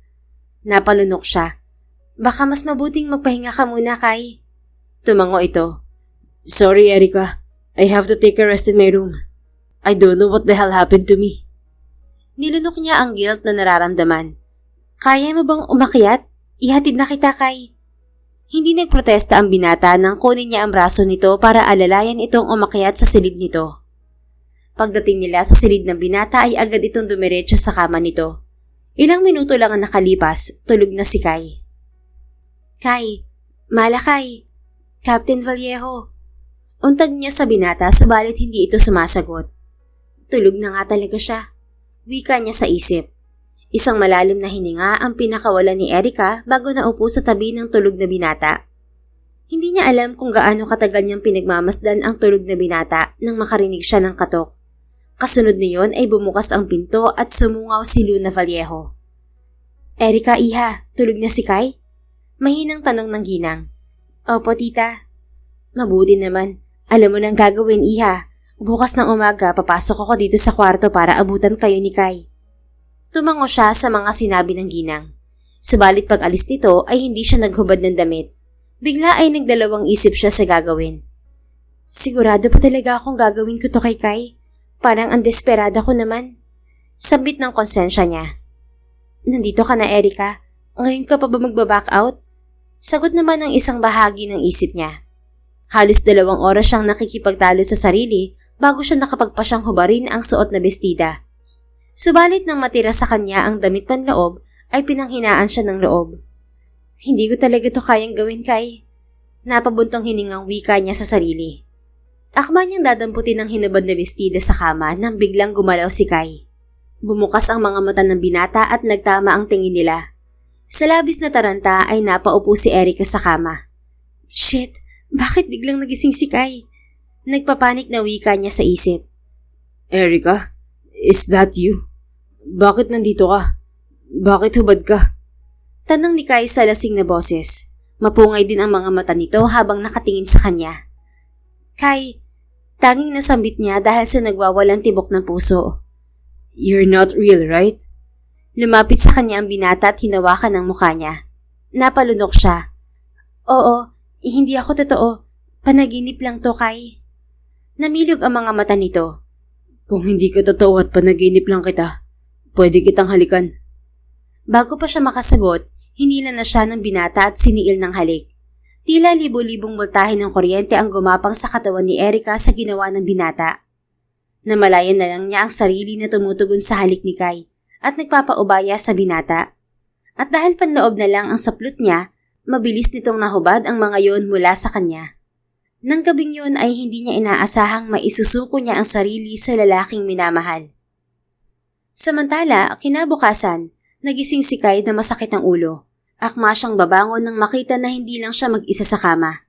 Napalunok siya. Baka mas mabuting magpahinga ka muna, Kai. Tumango ito. Sorry, Erika. I have to take a rest in my room. I don't know what the hell happened to me. Nilunok niya ang guilt na nararamdaman. Kaya mo bang umakyat? Ihatid na kita, Kai. Hindi nagprotesta ang binata nang kunin niya ang braso nito para alalayan itong umakyat sa silid nito. Pagdating nila sa silid ng binata ay agad itong dumiretso sa kama nito. Ilang minuto lang ang nakalipas, tulog na si Kai. Kai, Malakay, Captain Vallejo. Untag niya sa binata subalit hindi ito sumasagot. Tulog na nga talaga siya. Wika niya sa isip. Isang malalim na hininga ang pinakawalan ni Erika bago naupo sa tabi ng tulog na binata. Hindi niya alam kung gaano katagal niyang pinagmamasdan ang tulog na binata nang makarinig siya ng katok. Kasunod niyon ay bumukas ang pinto at sumungaw si Luna Vallejo. Erika, iha, tulog na si Kai? Mahinang tanong ng ginang. Opo, tita. Mabuti naman. Alam mo nang gagawin, iha. Bukas ng umaga, papasok ako dito sa kwarto para abutan kayo ni Kai. Tumango siya sa mga sinabi ng ginang. Subalit pag alis nito ay hindi siya naghubad ng damit. Bigla ay nagdalawang isip siya sa gagawin. Sigurado pa talaga akong gagawin ko to kay Kai. Parang ang desperada ko naman. Sambit ng konsensya niya. Nandito ka na, Erika. Ngayon ka pa ba magbaback out? Sagot naman ng isang bahagi ng isip niya. Halos 2 oras siyang nakikipagtalo sa sarili bago siya nakapagpasyang hubarin ang suot na bestida. Subalit nang matira sa kanya ang damit panloob ay pinanghinaan siya ng loob. Hindi ko talaga to kayang gawin, Kai. Napabuntong hiningang wika niya sa sarili. Akma niyang dadamputin ang hinubad na bestida sa kama nang biglang gumalaw si Kai. Bumukas ang mga mata ng binata at nagtama ang tingin nila. Sa labis na taranta ay napaupo si Erika sa kama. Shit, bakit biglang nagising si Kai? Nagpapanik na wika niya sa isip. Erika, is that you? Bakit nandito ka? Bakit hubad ka? Tanong ni Kai sa lasing na boses. Mapungay din ang mga mata nito habang nakatingin sa kanya. Kai, tanging nasambit niya dahil sa nagwawalang tibok ng puso. You're not real, right? Lumapit sa kanya ang binata at hinawakan ang mukha niya. Napalunok siya. Oo, hindi ako totoo. Panaginip lang to, Kai. Namilog ang mga mata nito. Kung hindi ka totoo at panaginip lang kita, pwede kitang halikan. Bago pa siya makasagot, hinila na siya ng binata at siniil ng halik. Tila libo-libong voltahe ng kuryente ang gumapang sa katawan ni Erika sa ginawa ng binata. Namalayan na lang niya ang sarili na tumutugon sa halik ni Kai at nagpapaubaya sa binata. At dahil panloob na lang ang saplot niya, mabilis nitong nahubad ang mga yon mula sa kanya. Nang gabing yun ay hindi niya inaasahang maisusuko niya ang sarili sa lalaking minamahal. Samantala, kinabukasan, nagising si Kai na masakit ang ulo. Akma siyang babangon nang makita na hindi lang siya mag-isa sa kama.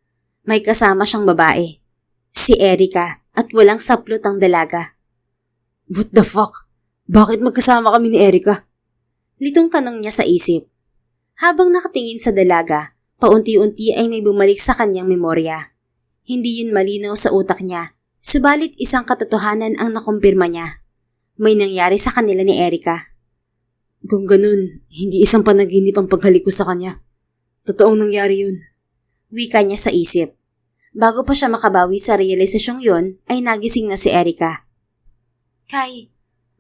May kasama siyang babae. Si Erika at walang saplot ang dalaga. What the fuck? Bakit magkasama kami ni Erika? Litong tanong niya sa isip. Habang nakatingin sa dalaga, paunti-unti ay may bumalik sa kanyang memorya. Hindi yun malinaw sa utak niya, subalit isang katotohanan ang nakumpirma niya. May nangyari sa kanila ni Erica. Kung ganun, hindi isang panaginip ang paghalik ko sa kanya. Totoong nangyari yun. Wika niya sa isip. Bago pa siya makabawi sa realisasyong yon, ay nagising na si Erica. Kai,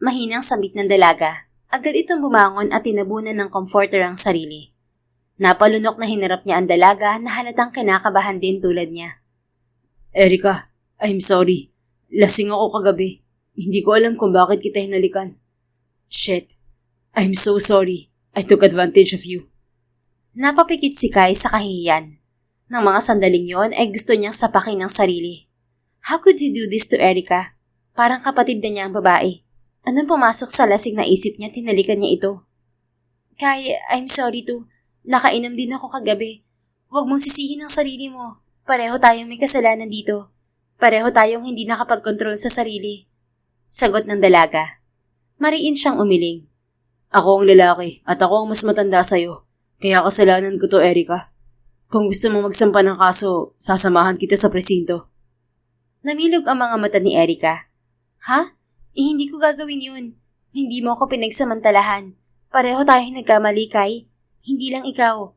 mahinang sambit ng dalaga. Agad itong bumangon at tinabunan ng comforter ang sarili. Napalunok na hinarap niya ang dalaga na halatang kinakabahan din tulad niya. Erica, I'm sorry. Lasing ako kagabi. Hindi ko alam kung bakit kita hinalikan. Shit. I'm so sorry. I took advantage of you. Napapikit si Kai sa kahihiyan. Nang mga sandaling yon ay gusto niyang sapakin ng sarili. How could he do this to Erica? Parang kapatid na niya ang babae. Anong pumasok sa lasing na isip niya tinalikan niya ito? Kai, I'm sorry too. Nakainom din ako kagabi. Huwag mong sisihin ang sarili mo. Pareho tayong may kasalanan dito. Pareho tayong hindi nakapag-control sa sarili. Sagot ng dalaga. Mariin siyang umiling. Ako ang lalaki at ako ang mas matanda sa'yo. Kaya kasalanan ko to, Erica. Kung gusto mong magsampa ng kaso, sasamahan kita sa presinto. Namilog ang mga mata ni Erica. Ha? Hindi ko gagawin yun. Hindi mo ako pinagsamantalahan. Pareho tayong nagkamali, Kai. Hindi lang ikaw.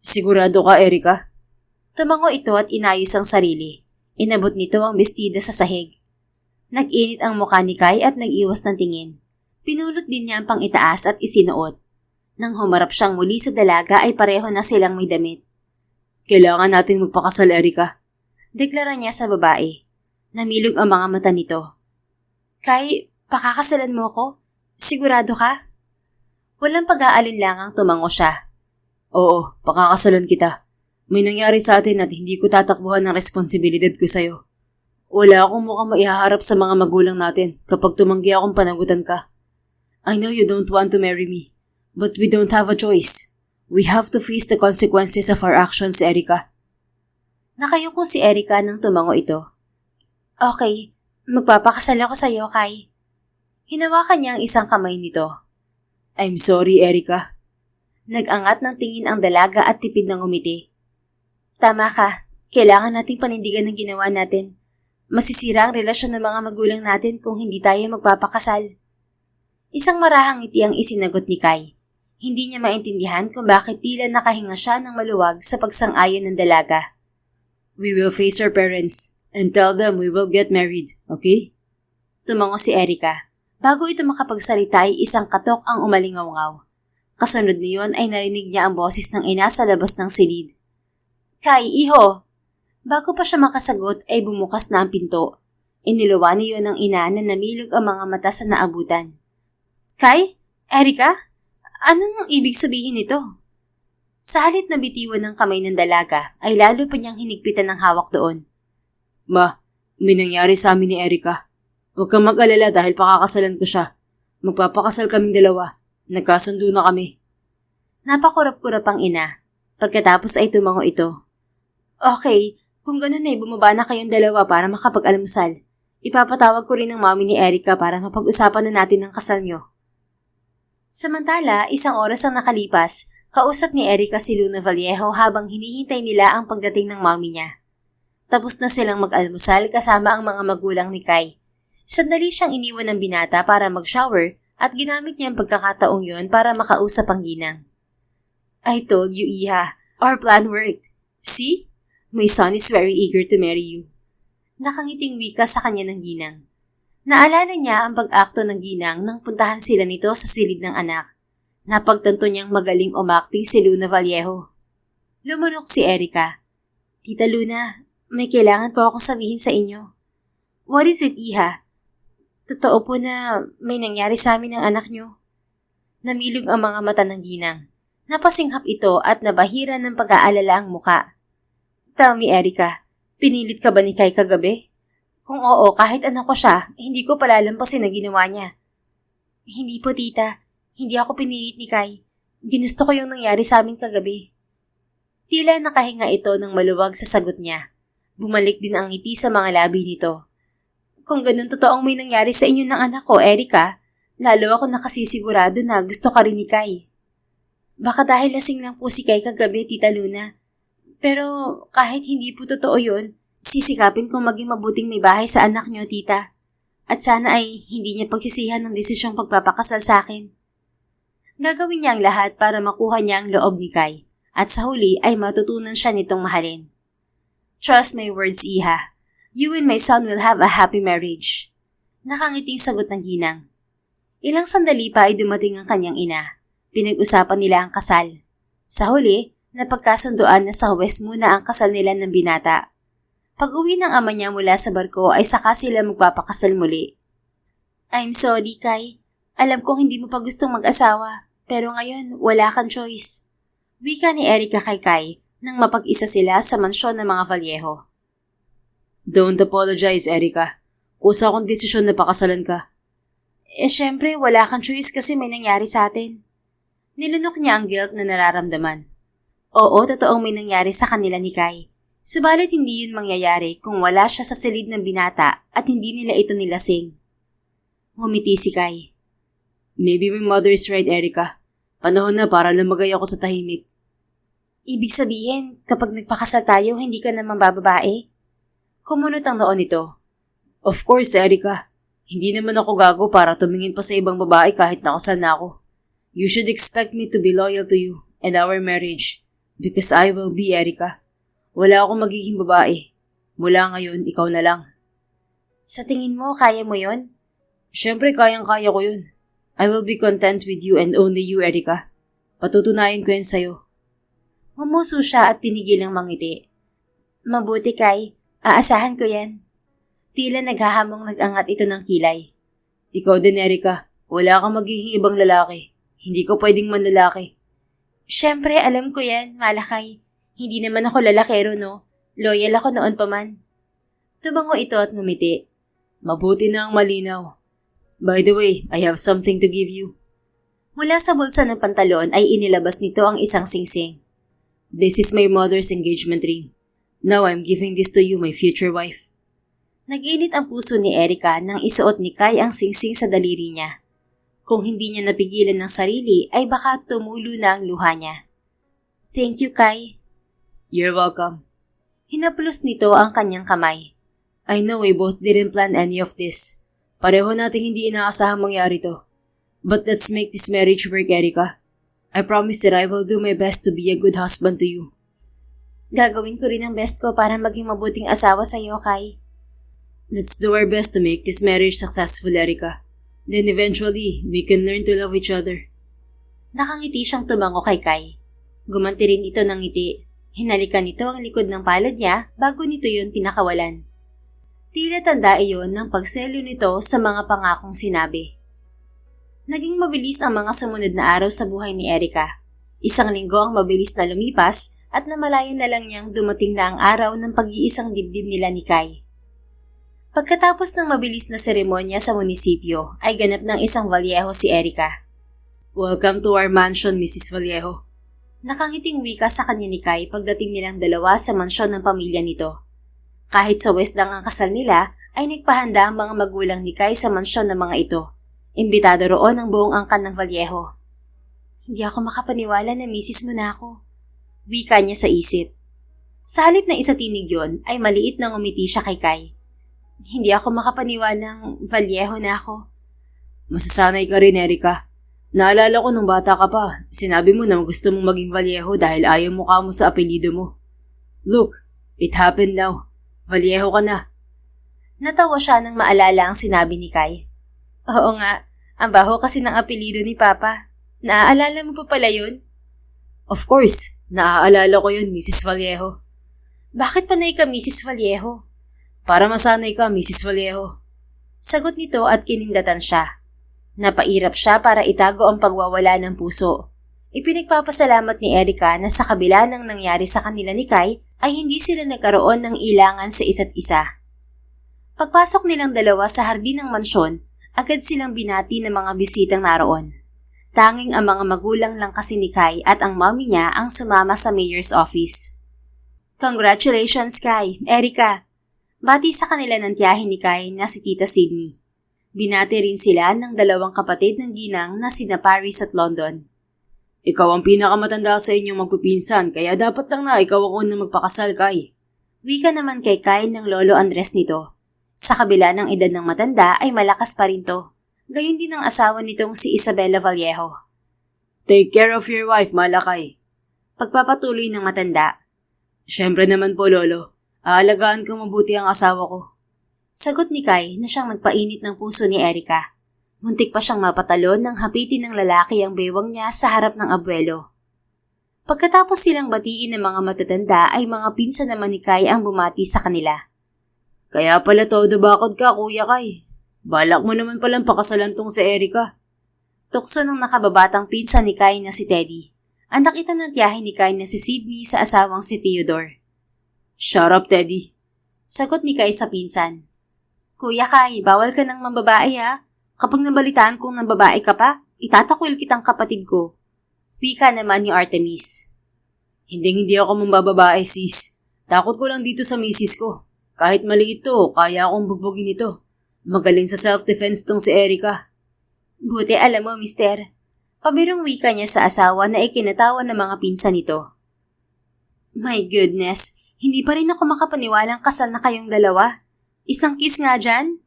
Sigurado ka, Erica? Tumango ito at inayos ang sarili. Inabot nito ang bestida sa sahig. Nag-init ang mukha ni Kai at nag-iwas ng tingin. Pinulot din niya ang pang-itaas at isinuot. Nang humarap siyang muli sa dalaga ay pareho na silang may damit. Kailangan nating magpakasal, Erica. Deklara niya sa babae. Namilog ang mga mata nito. Kai, pakakasalan mo ko? Sigurado ka? Walang pag-aalinlangang tumango siya. Oo, pakakasalan kita. May nangyari sa atin at hindi ko tatakbuhan ng responsibilidad ko sa'yo. Wala akong mukhang maihaharap sa mga magulang natin kapag tumanggi akong panagutan ka. I know you don't want to marry me, but we don't have a choice. We have to face the consequences of our actions, Erica. Nakayuko si Erica nang tumango ito. Okay, magpapakasal ako sa iyo, Kai. Hinawakan niya ang isang kamay nito. I'm sorry, Erica. Nag-angat ng tingin ang dalaga at tipid ng umiti. Tama ka. Kailangan nating panindigan ng ginawa natin. Masisira ang relasyon ng mga magulang natin kung hindi tayo magpapakasal. Isang marahang ngiti ang isinagot ni Kai. Hindi niya maintindihan kung bakit tila nakahinga siya ng maluwag sa pagsang-ayon ng dalaga. We will face our parents and tell them we will get married, okay? Tumango si Erica. Bago ito makapagsalita ay isang katok ang umalingaw-ngaw. Kasunod niyon ay narinig niya ang boses ng ina sa labas ng silid. Kai, iho! Bago pa siya makasagot ay bumukas na ang pinto. Iniluwa niyo ng ina na namilog ang mga mata sa naabutan. Kai? Erica? Anong ibig sabihin nito? Sa halip na bitiwan ng kamay ng dalaga ay lalo pa niyang hinigpitan ng hawak doon. Ma, may nangyari sa amin ni Erica. Huwag kang mag-alala dahil pakakasalan ko siya. Magpapakasal kaming dalawa. Nagkasundo na kami. Napakurap-kurap ang ina. Pagkatapos ay tumango ito. Okay, kung ganun ay bumaba na kayong dalawa para makapag-almusal. Ipapatawag ko rin ang mami ni Erica para mapag-usapan na natin ang kasal niyo. Samantala, isang oras ang nakalipas, kausap ni Erica si Luna Vallejo habang hinihintay nila ang pagdating ng mami niya. Tapos na silang mag-almusal kasama ang mga magulang ni Kai. Sandali siyang iniwan ng binata para mag-shower at ginamit niya ang pagkakataong yon para makausap ang ginang. I told you, Iha, our plan worked. See? My son is very eager to marry you. Nakangiting wika sa kanya ng ginang. Naalala niya ang pag-akto ng ginang nang puntahan sila nito sa silid ng anak. Napagtanto niyang magaling umakting si Luna Vallejo. Lumunok si Erica. Tita Luna, may kailangan po ako sabihin sa inyo. What is it, Iha? Totoo po na may nangyari sa amin ng anak niyo. Namilog ang mga mata ng ginang. Napasinghap ito at nabahira ng pag-aalala ang muka. Tell me, Erica, pinilit ka ba ni Kai kagabi? Kung oo, kahit anak ko siya, hindi ko palalampasin na ginawa niya. Hindi po, tita. Hindi ako pinilit ni Kai. Ginusto ko yung nangyari sa amin kagabi. Tila nakahinga ito ng maluwag sa sagot niya. Bumalik din ang ngiti sa mga labi nito. Kung ganun totoong may nangyari sa inyo ng anak ko, Erica, lalo ako nakasisigurado na gusto ka rin ni Kai. Baka dahil lasing lang po si Kai kagabi, Tita Luna. Pero kahit hindi po totoo yun, sisikapin kong maging mabuting may bahay sa anak niyo, Tita. At sana ay hindi niya pagsisihan ng desisyong pagpapakasal sa akin. Gagawin niya ang lahat para makuha niya ang loob ni Kai at sa huli ay matutunan siya nitong mahalin. Trust my words, Iha. You and my son will have a happy marriage. Nakangiting sagot ng ginang. Ilang sandali pa ay dumating ang kanyang ina. Pinag-usapan nila ang kasal. Sa huli, napagkasunduan na sa Huwes muna ang kasal nila ng binata. Pag-uwi ng ama niya mula sa barko ay saka sila magpapakasal muli. I'm sorry, Kai. Alam kong hindi mo pa gustong mag-asawa, pero ngayon wala kang choice. Wika ni Erica kay Kai nang mapag-isa sila sa mansyon ng mga Vallejo. Don't apologize, Erica. Kusa akong desisyon na pakasalan ka. Syempre wala kang choice kasi may nangyari sa atin. Nilunok niya ang guilt na nararamdaman. Oo, totoong may nangyari sa kanila ni Kai. Subalit hindi yun mangyayari kung wala siya sa silid ng binata at hindi nila ito nilasing. Ngumiti si Kai. Maybe my mother is right, Erica. Panahon na para lumagay ako sa tahimik. Ibig sabihin, kapag nagpakasal tayo, hindi ka naman bababae? Kumunot ang noon nito. Of course, Erica. Hindi naman ako gago para tumingin pa sa ibang babae kahit nakasal na ako. You should expect me to be loyal to you and our marriage because I will be, Erica. Wala akong magiging babae. Mula ngayon, ikaw na lang. Sa tingin mo, kaya mo yon? Siyempre, kayang-kaya ko yun. I will be content with you and only you, Erica. Patutunayan ko yan sa'yo. Humuso siya at tinigil ang mangiti. Mabuti, Kai. Aasahan ko yan. Tila naghahamong nag-angat ito ng kilay. Ikaw din, Erica. Wala kang magiging ibang lalaki. Hindi ko pwedeng manlalaki. Siyempre, alam ko yan, Malakay. Hindi naman ako lalakero, no? Loyal ako noon pa man. Tumango ito at ngumiti. Mabuti na ang malinaw. By the way, I have something to give you. Mula sa bulsa ng pantalon ay inilabas nito ang isang singsing. This is my mother's engagement ring. Now I'm giving this to you, my future wife. Nag-init ang puso ni Erica nang isuot ni Kai ang singsing sa daliri niya. Kung hindi niya napigilan ng sarili, ay baka tumulo na ang luha niya. Thank you, Kai. You're welcome. Hinaplos nito ang kanyang kamay. I know we both didn't plan any of this. Pareho nating hindi inaasahang mangyari to. But let's make this marriage work, Erica. I promise that I will do my best to be a good husband to you. Gagawin ko rin ang best ko para maging mabuting asawa sa iyo, Kai. Let's do our best to make this marriage successful, Erica. Then eventually, we can learn to love each other. Nakangiti siyang tumango kay Kai. Gumanti rin ito ng ngiti. Hinalikan nito ang likod ng palad niya bago nito yun pinakawalan. Tila tanda iyon ng pagselo nito sa mga pangakong sinabi. Naging mabilis ang mga sumunod na araw sa buhay ni Erica. Isang linggo ang mabilis na lumipas at namalayan na lang niyang dumating na ang araw ng pag-iisang dibdib nila ni Kai. Pagkatapos ng mabilis na seremonya sa munisipyo, ay ganap ng isang Vallejo si Erica. Welcome to our mansion, Mrs. Vallejo. Nakangiting wika sa kanya ni Kai pagdating nilang dalawa sa mansyon ng pamilya nito. Kahit sa West lang ang kasal nila, ay nagpahanda ang mga magulang ni Kai sa mansyon ng mga ito. Imbitado roon ang buong angkan ng Vallejo. Hindi ako makapaniwala na misis mo na ako. Wika niya sa isip. Sa halip na isa tinig yon, ay maliit na ngumiti siya kay Kai. Hindi ako makapaniwalang Vallejo na ako. Masasanay ka rin, Erica. Naalala ko nung bata ka pa, sinabi mo na gusto mong maging Vallejo dahil ayaw mukha mo sa apelido mo. Look, it happened now. Vallejo ka na. Natawa siya nang maalala ang sinabi ni Kai. Oo nga, ang baho kasi ng apelido ni Papa. Naaalala mo pa pala yun? Of course, naaalala ko yun, Mrs. Vallejo. Bakit panay ka, Mrs. Vallejo? Para masanay ka, Mrs. Vallejo. Sagot nito at kinindatan siya. Napairap siya para itago ang pagwawala ng puso. Ipinagpapasalamat ni Erica na sa kabila ng nangyari sa kanila ni Kai ay hindi sila nagkaroon ng ilangan sa isa't isa. Pagpasok nilang dalawa sa hardin ng mansyon, agad silang binati ng mga bisitang naroon. Tanging ang mga magulang lang kasi ni Kai at ang mommy niya ang sumama sa mayor's office. Congratulations, Kai, Erica! Bati sa kanila ng tiyahin ni Kai na si Tita Sydney. Binati rin sila ng dalawang kapatid ng ginang na sina Paris at London. Ikaw ang pinakamatanda sa inyong magpipinsan, kaya dapat lang na ikaw ang unang magpakasal, Kai. Wika naman kay Kai ng lolo Andres nito. Sa kabila ng edad ng matanda ay malakas pa rin to. Gayon din ang asawa nitong si Isabela Vallejo. Take care of your wife, Malakay. Pagpapatuloy ng matanda. Siyempre naman po, Lolo. Aalagaan ko mabuti ang asawa ko. Sagot ni Kai na siyang nagpainit ng puso ni Erika. Muntik pa siyang mapatalon nang hapitin ng lalaki ang bewang niya sa harap ng abuelo. Pagkatapos silang batiin ng mga matatanda ay mga pinsan naman ni Kai ang bumati sa kanila. Kaya pala todo bakod ka, Kuya Kai. Balak mo naman palang pakasalan tong si Erika. Tukso ng nakababatang pinsan ni Kai na si Teddy. Anak ito ng tiyahin ni Kai na si Sydney sa asawang si Theodore. Shut up, Teddy. Sagot ni Kai sa pinsan. Kuya Kai, bawal ka ng mambabae ha. Kapag nabalitaan kong nambabae ka pa, itatakwil kitang kapatid ko. Wika naman ni Artemis. Hindi ako mambababae, sis. Takot ko lang dito sa misis ko. Kahit maliit to, kaya akong bugbugin ito. Magaling sa self-defense tong si Erika. Buti alam mo, mister. Pabirong wika niya sa asawa na ikinatawa ng mga pinsan nito. My goodness, hindi pa rin ako makapaniwalang kasal na kayong dalawa. Isang kiss nga dyan?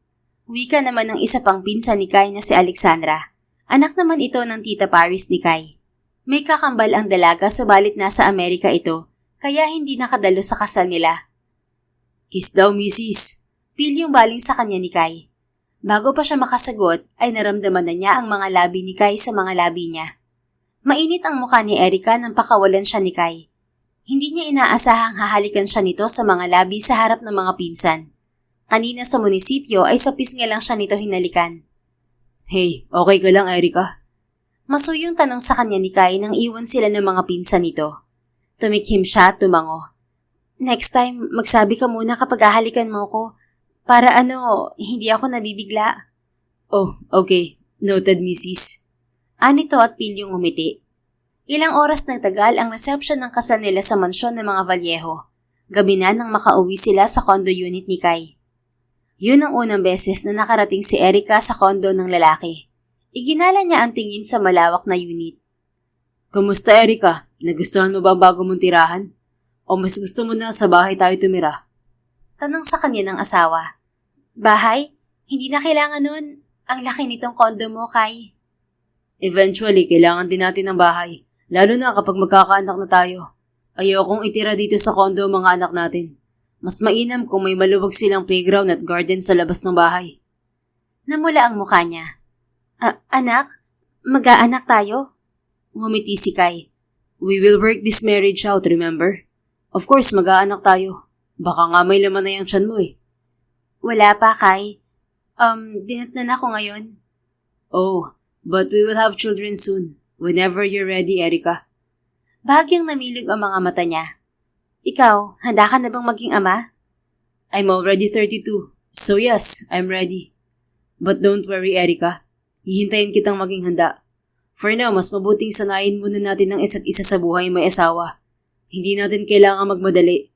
Wika naman ng isa pang pinsan ni Kai na si Alexandra. Anak naman ito ng tita Paris ni Kai. May kakambal ang dalaga subalit nasa Amerika ito, kaya hindi nakadalo sa kasal nila. Kiss daw, misis. Pilyong baling sa kanya ni Kai. Bago pa siya makasagot, ay naramdaman na niya ang mga labi ni Kai sa mga labi niya. Mainit ang mukha ni Erika nang pakawalan siya ni Kai. Hindi niya inaasahang hahalikan siya nito sa mga labi sa harap ng mga pinsan. Kanina sa munisipyo ay sa pisngi lang siya nito hinalikan. Hey, okay ka lang, Erika? Masuyong tanong sa kanya ni Kai nang iwan sila ng mga pinsan nito. Tumikhim siya at tumango. Next time, magsabi ka muna kapag hahalikan mo ko. Para hindi ako nabibigla. Oh, okay. Noted, misis. Anito at pilyong umiti. Ilang oras nagtagal ang reception ng kasal nila sa mansyon ng mga Vallejo. Gabi na nang makauwi sila sa condo unit ni Kai. Yun ang unang beses na nakarating si Erika sa condo ng lalaki. Iginala niya ang tingin sa malawak na unit. Kumusta, Erika? Nagustuhan mo ba ang bago mong tirahan? O mas gusto mo na sa bahay tayo tumira? Tanong sa kanya ng asawa. Bahay? Hindi na kailangan nun. Ang laki nitong condo mo, Kai. Eventually, kailangan din natin ng bahay. Lalo na kapag magkakaanak na tayo. Ayokong itira dito sa condo mga anak natin. Mas mainam kung may maluwag silang playground at garden sa labas ng bahay. Namula ang mukha niya. Anak? Mag-aanak tayo? Ngumiti si Kai. We will work this marriage out, remember? Of course, mag-aanak tayo. Baka nga may laman na yung tiyan mo eh. Wala pa, Kai. Dinatnan ako ngayon. Oh, but we will have children soon. Whenever you're ready, Erika. Bahagyang namilog ang mga mata niya. Ikaw, handa ka na bang maging ama? I'm already 32, so yes, I'm ready. But don't worry, Erika. Hihintayin kitang maging handa. For now, mas mabuting sanayin muna natin ang isa't isa sa buhay may asawa. Hindi natin kailangan magmadali.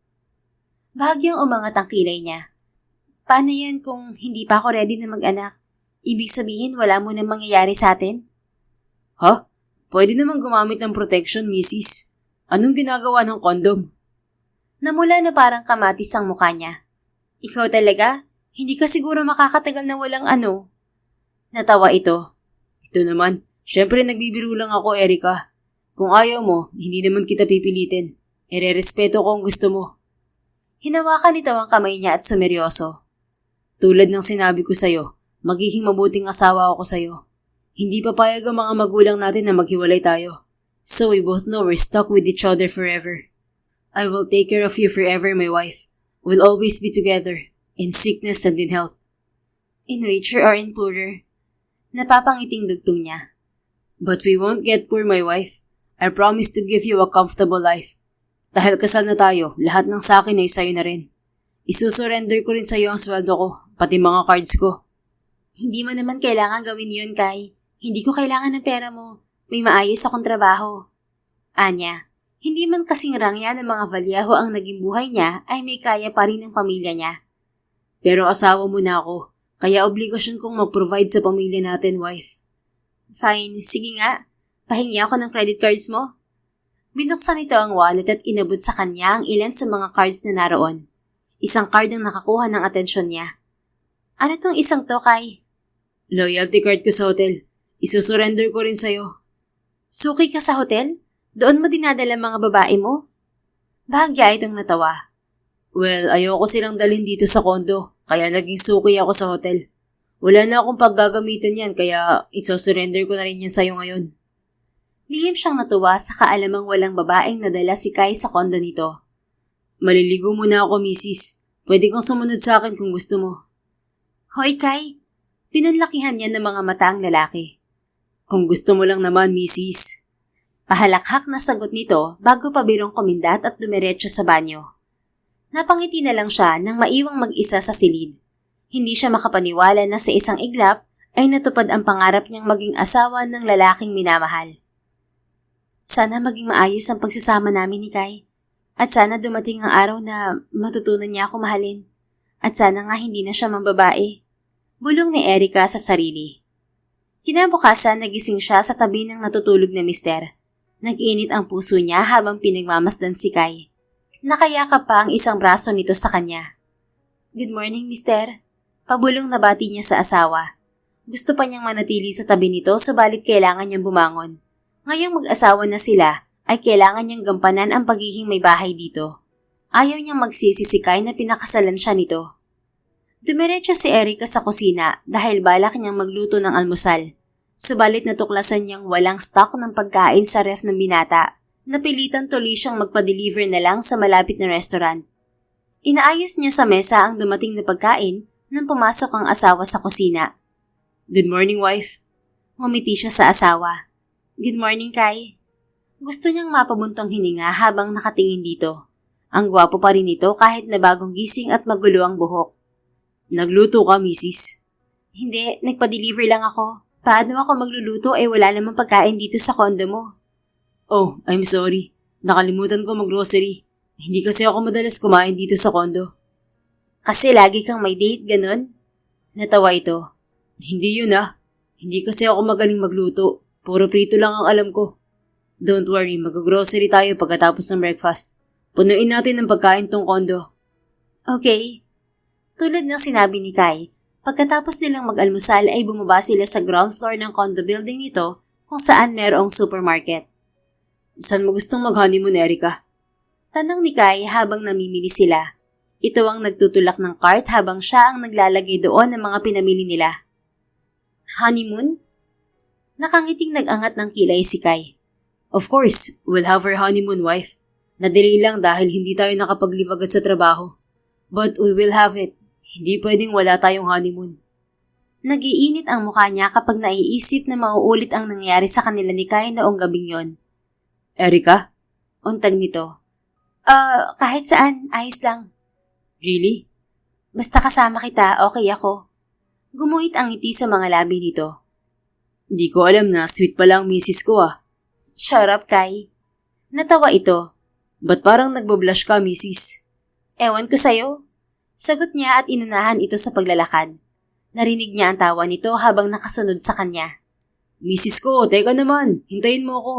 Bahagyang umangat ang kilay niya. Paano yan kung hindi pa ako ready na mag-anak? Ibig sabihin wala mo nang mangyayari sa atin? Ha? Pwede namang gumamit ng protection, misis. Anong ginagawa ng kondom? Namula na parang kamatis ang mukha niya. Ikaw talaga? Hindi ka siguro makakatagal na walang ano? Natawa ito. Ito naman. Syempre nagbibiro lang ako, Erika. Kung ayaw mo, hindi naman kita pipilitin. Irerespeto ko ang gusto mo. Hinawakan nito ang kamay niya at sumeryoso. Tulad ng sinabi ko sa'yo, magiging mabuting asawa ako sa'yo. Hindi papayag ang mga magulang natin na maghiwalay tayo. So we both know we're stuck with each other forever. I will take care of you forever, my wife. We'll always be together, in sickness and in health. In richer or in poorer? Napapangiting dugtong niya. But we won't get poor, my wife. I promise to give you a comfortable life. Dahil kasal na tayo, lahat ng sakin ay sa'yo na rin. Isusurrender ko rin sa'yo ang sweldo ko, pati mga cards ko. Hindi mo naman kailangan gawin yun, Kai. Hindi ko kailangan ng pera mo. May maayos akong trabaho. Anya, hindi man kasing rangya ng mga Vallejo ang naging buhay niya ay may kaya pa rin ng pamilya niya. Pero asawa mo na ako, kaya obligasyon kong mag-provide sa pamilya natin, wife. Fine, sige nga. Pahingi ako ng credit cards mo. Binuksan nito ang wallet at inabot sa kanya ang ilan sa mga cards na naroon. Isang card ang nakakuha ng atensyon niya. Ano tong isang to, Kai? Loyalty card ko sa hotel. Isusurrender ko rin sa'yo. Suki ka sa hotel? Doon mo dinadala mga babae mo? Bahagya itong natawa. Well, ayoko silang dalhin dito sa kondo, kaya naging suki ako sa hotel. Wala na akong paggagamitan yan, kaya isusurrender ko na rin yan sa'yo ngayon. Lihim siyang natuwa sa kaalamang walang babaeng nadala si Kai sa kondo nito. Maliligo muna ako, misis. Pwede kang sumunod sa akin kung gusto mo. Hoy, Kai! Pinanlakihan niya ng mga mata ang lalaki. Kung gusto mo lang naman, misis. Pahalakhak na sagot nito bago pabirong kumindat at dumiretso sa banyo. Napangiti na lang siya nang maiwang mag-isa sa silid. Hindi siya makapaniwala na sa isang iglap ay natupad ang pangarap niyang maging asawa ng lalaking minamahal. Sana maging maayos ang pagsasama namin ni Kai. At sana dumating ang araw na matutunan niya ako mahalin. At sana nga hindi na siya mambabae. Bulong ni Erica sa sarili. Kinabukasan nagising siya sa tabi ng natutulog na mister. Nag-init ang puso niya habang pinagmamasdan si Kai. Nakayakap pa ang isang braso nito sa kanya. Good morning, mister. Pabulong na bati niya sa asawa. Gusto pa niyang manatili sa tabi nito subalit kailangan niyang bumangon. Ngayong mag-asawa na sila, ay kailangan niyang gampanan ang pagiging may bahay dito. Ayaw niyang magsisi si Kai na pinakasalan siya nito. Dumiretso si Erica sa kusina dahil balak niyang magluto ng almusal. Subalit natuklasan niyang walang stock ng pagkain sa ref ng binata. Napilitan tuloy siyang magpa-deliver na lang sa malapit na restaurant. Inaayos niya sa mesa ang dumating na pagkain nang pumasok ang asawa sa kusina. Good morning, wife. Ngumiti siya sa asawa. Good morning, Kai. Gusto niyang mapabuntong hininga habang nakatingin dito. Ang gwapo pa rin ito kahit na bagong gising at magulo ang buhok. Nagluto ka, misis? Hindi, nagpa-deliver lang ako. Paano ako magluluto wala namang pagkain dito sa kondo mo? Oh, I'm sorry. Nakalimutan ko mag-grocery. Hindi kasi ako madalas kumain dito sa kondo. Kasi lagi kang may date, ganun? Natawa ito. Hindi yun ah. Hindi kasi ako magaling magluto. Puro prito lang ang alam ko. Don't worry, mag-grocery tayo pagkatapos ng breakfast. Punuin natin ng pagkain tong kondo. Okay. Tulad ng sinabi ni Kai, pagkatapos nilang mag-almusal ay bumaba sila sa ground floor ng condo building nito kung saan merong supermarket. Saan mo gustong mag-honeymoon, Erica? Tanong ni Kai habang namimili sila. Ito ang nagtutulak ng cart habang siya ang naglalagay doon ng mga pinamili nila. Honeymoon? Nakangiting nag-angat ng kilay si Kai. Of course, we'll have our honeymoon, wife. Nadali lang dahil hindi tayo nakapag-leave agad sa trabaho. But we will have it. Hindi pwedeng wala tayong honeymoon. Nagiinit ang mukha niya kapag naiisip na mauulit ang nangyari sa kanila ni Kai noong gabing yon. Erica? Untag nito. Kahit saan, ayos lang. Really? Basta kasama kita, okay ako. Gumuhit ang ngiti sa mga labi nito. Di ko alam na sweet pala ang misis ko ah. Shut up, Kai. Natawa ito. Ba't parang nagbablush ka, misis? Ewan ko sa'yo. Sagot niya at inunahan ito sa paglalakad. Narinig niya ang tawa nito habang nakasunod sa kanya. Misis ko, teka naman. Hintayin mo ako.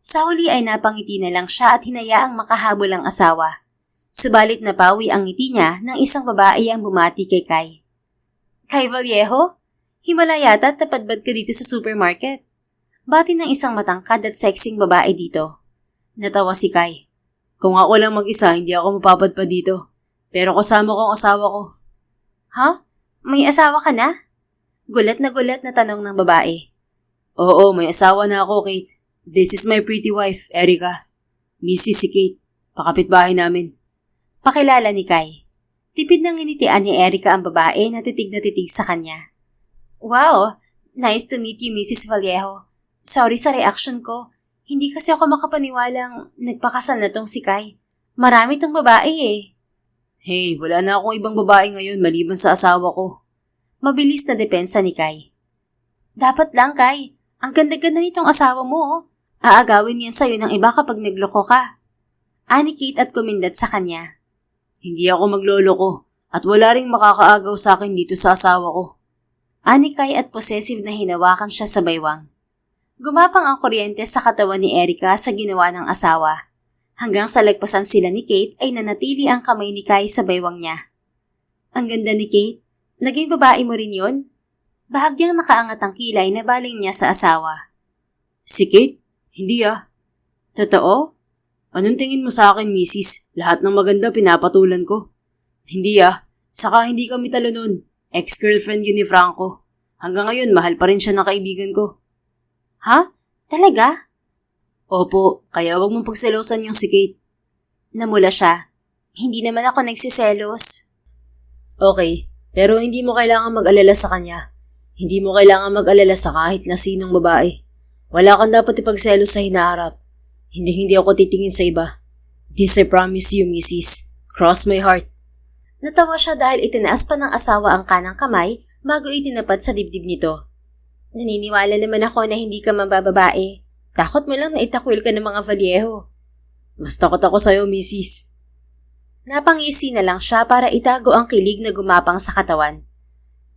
Sa huli ay napangiti na lang siya at hinayaang makahabol ang asawa. Subalit napawi ang ngiti niya nang isang babae ang bumati kay Kai. Kai Vallejo? Himala yata at napadbad ka dito sa supermarket. Bati ng isang matangkad at sexing babae dito. Natawa si Kai. Kung ako lang mag-isa, hindi ako mapapadpad dito. Pero kasama ko ang asawa ko. Ha? May asawa ka na? Gulat na tanong ng babae. Oo, may asawa na ako, Kate. This is my pretty wife, Erica. Mrs. si Kate. Pakapitbahay namin. Pakilala ni Kai. Tipid ng initian ni Erica ang babae na titig sa kanya. Wow! Nice to meet you, Mrs. Vallejo. Sorry sa reaction ko. Hindi kasi ako makapaniwalang nagpakasal na tong si Kai. Marami tong babae eh. Hey, wala na akong ibang babae ngayon maliban sa asawa ko. Mabilis na depensa ni Kai. Dapat lang, Kai. Ang ganda-ganda nitong asawa mo oh. Aagawin yan sa'yo ng iba kapag nagloko ka. Ani Kate at kumindat sa kanya. Hindi ako magloloko at wala ring makakaagaw sa akin dito sa asawa ko. Ani Kai at possessive na hinawakan siya sa baywang. Gumapang ang kuryente sa katawan ni Erica sa ginawa ng asawa. Hanggang sa lagpasan sila ni Kate ay nanatili ang kamay ni Kai sa baywang niya. Ang ganda ni Kate. Naging babae mo rin yun? Bahagyang nakaangat ang kilay na baling niya sa asawa. Si Kate? Hindi ah. Totoo? Anong tingin mo sa akin, misis? Lahat ng maganda pinapatulan ko. Hindi ah. Saka hindi kami talo nun. Ex-girlfriend yun ni Franco. Hanggang ngayon, mahal pa rin siya ng kaibigan ko. Ha? Talaga? Opo, kaya wag mong pagselosan yung si Kate. Namula siya. Hindi naman ako nagsiselos. Okay, pero hindi mo kailangan mag-alala sa kanya. Hindi mo kailangan mag-alala sa kahit na sinong babae. Wala kang dapat ipagselos sa hinaharap. Hindi ako titingin sa iba. This I promise you, Mrs. Cross my heart. Natawa siya dahil itinaas pa ng asawa ang kanang kamay bago itinapat sa dibdib nito. Naniniwala naman ako na hindi ka mabababae. Takot mo lang na itakwil ka ng mga valyeho. Mas takot ako sa'yo, Mrs. Napangisi na lang siya para itago ang kilig na gumapang sa katawan.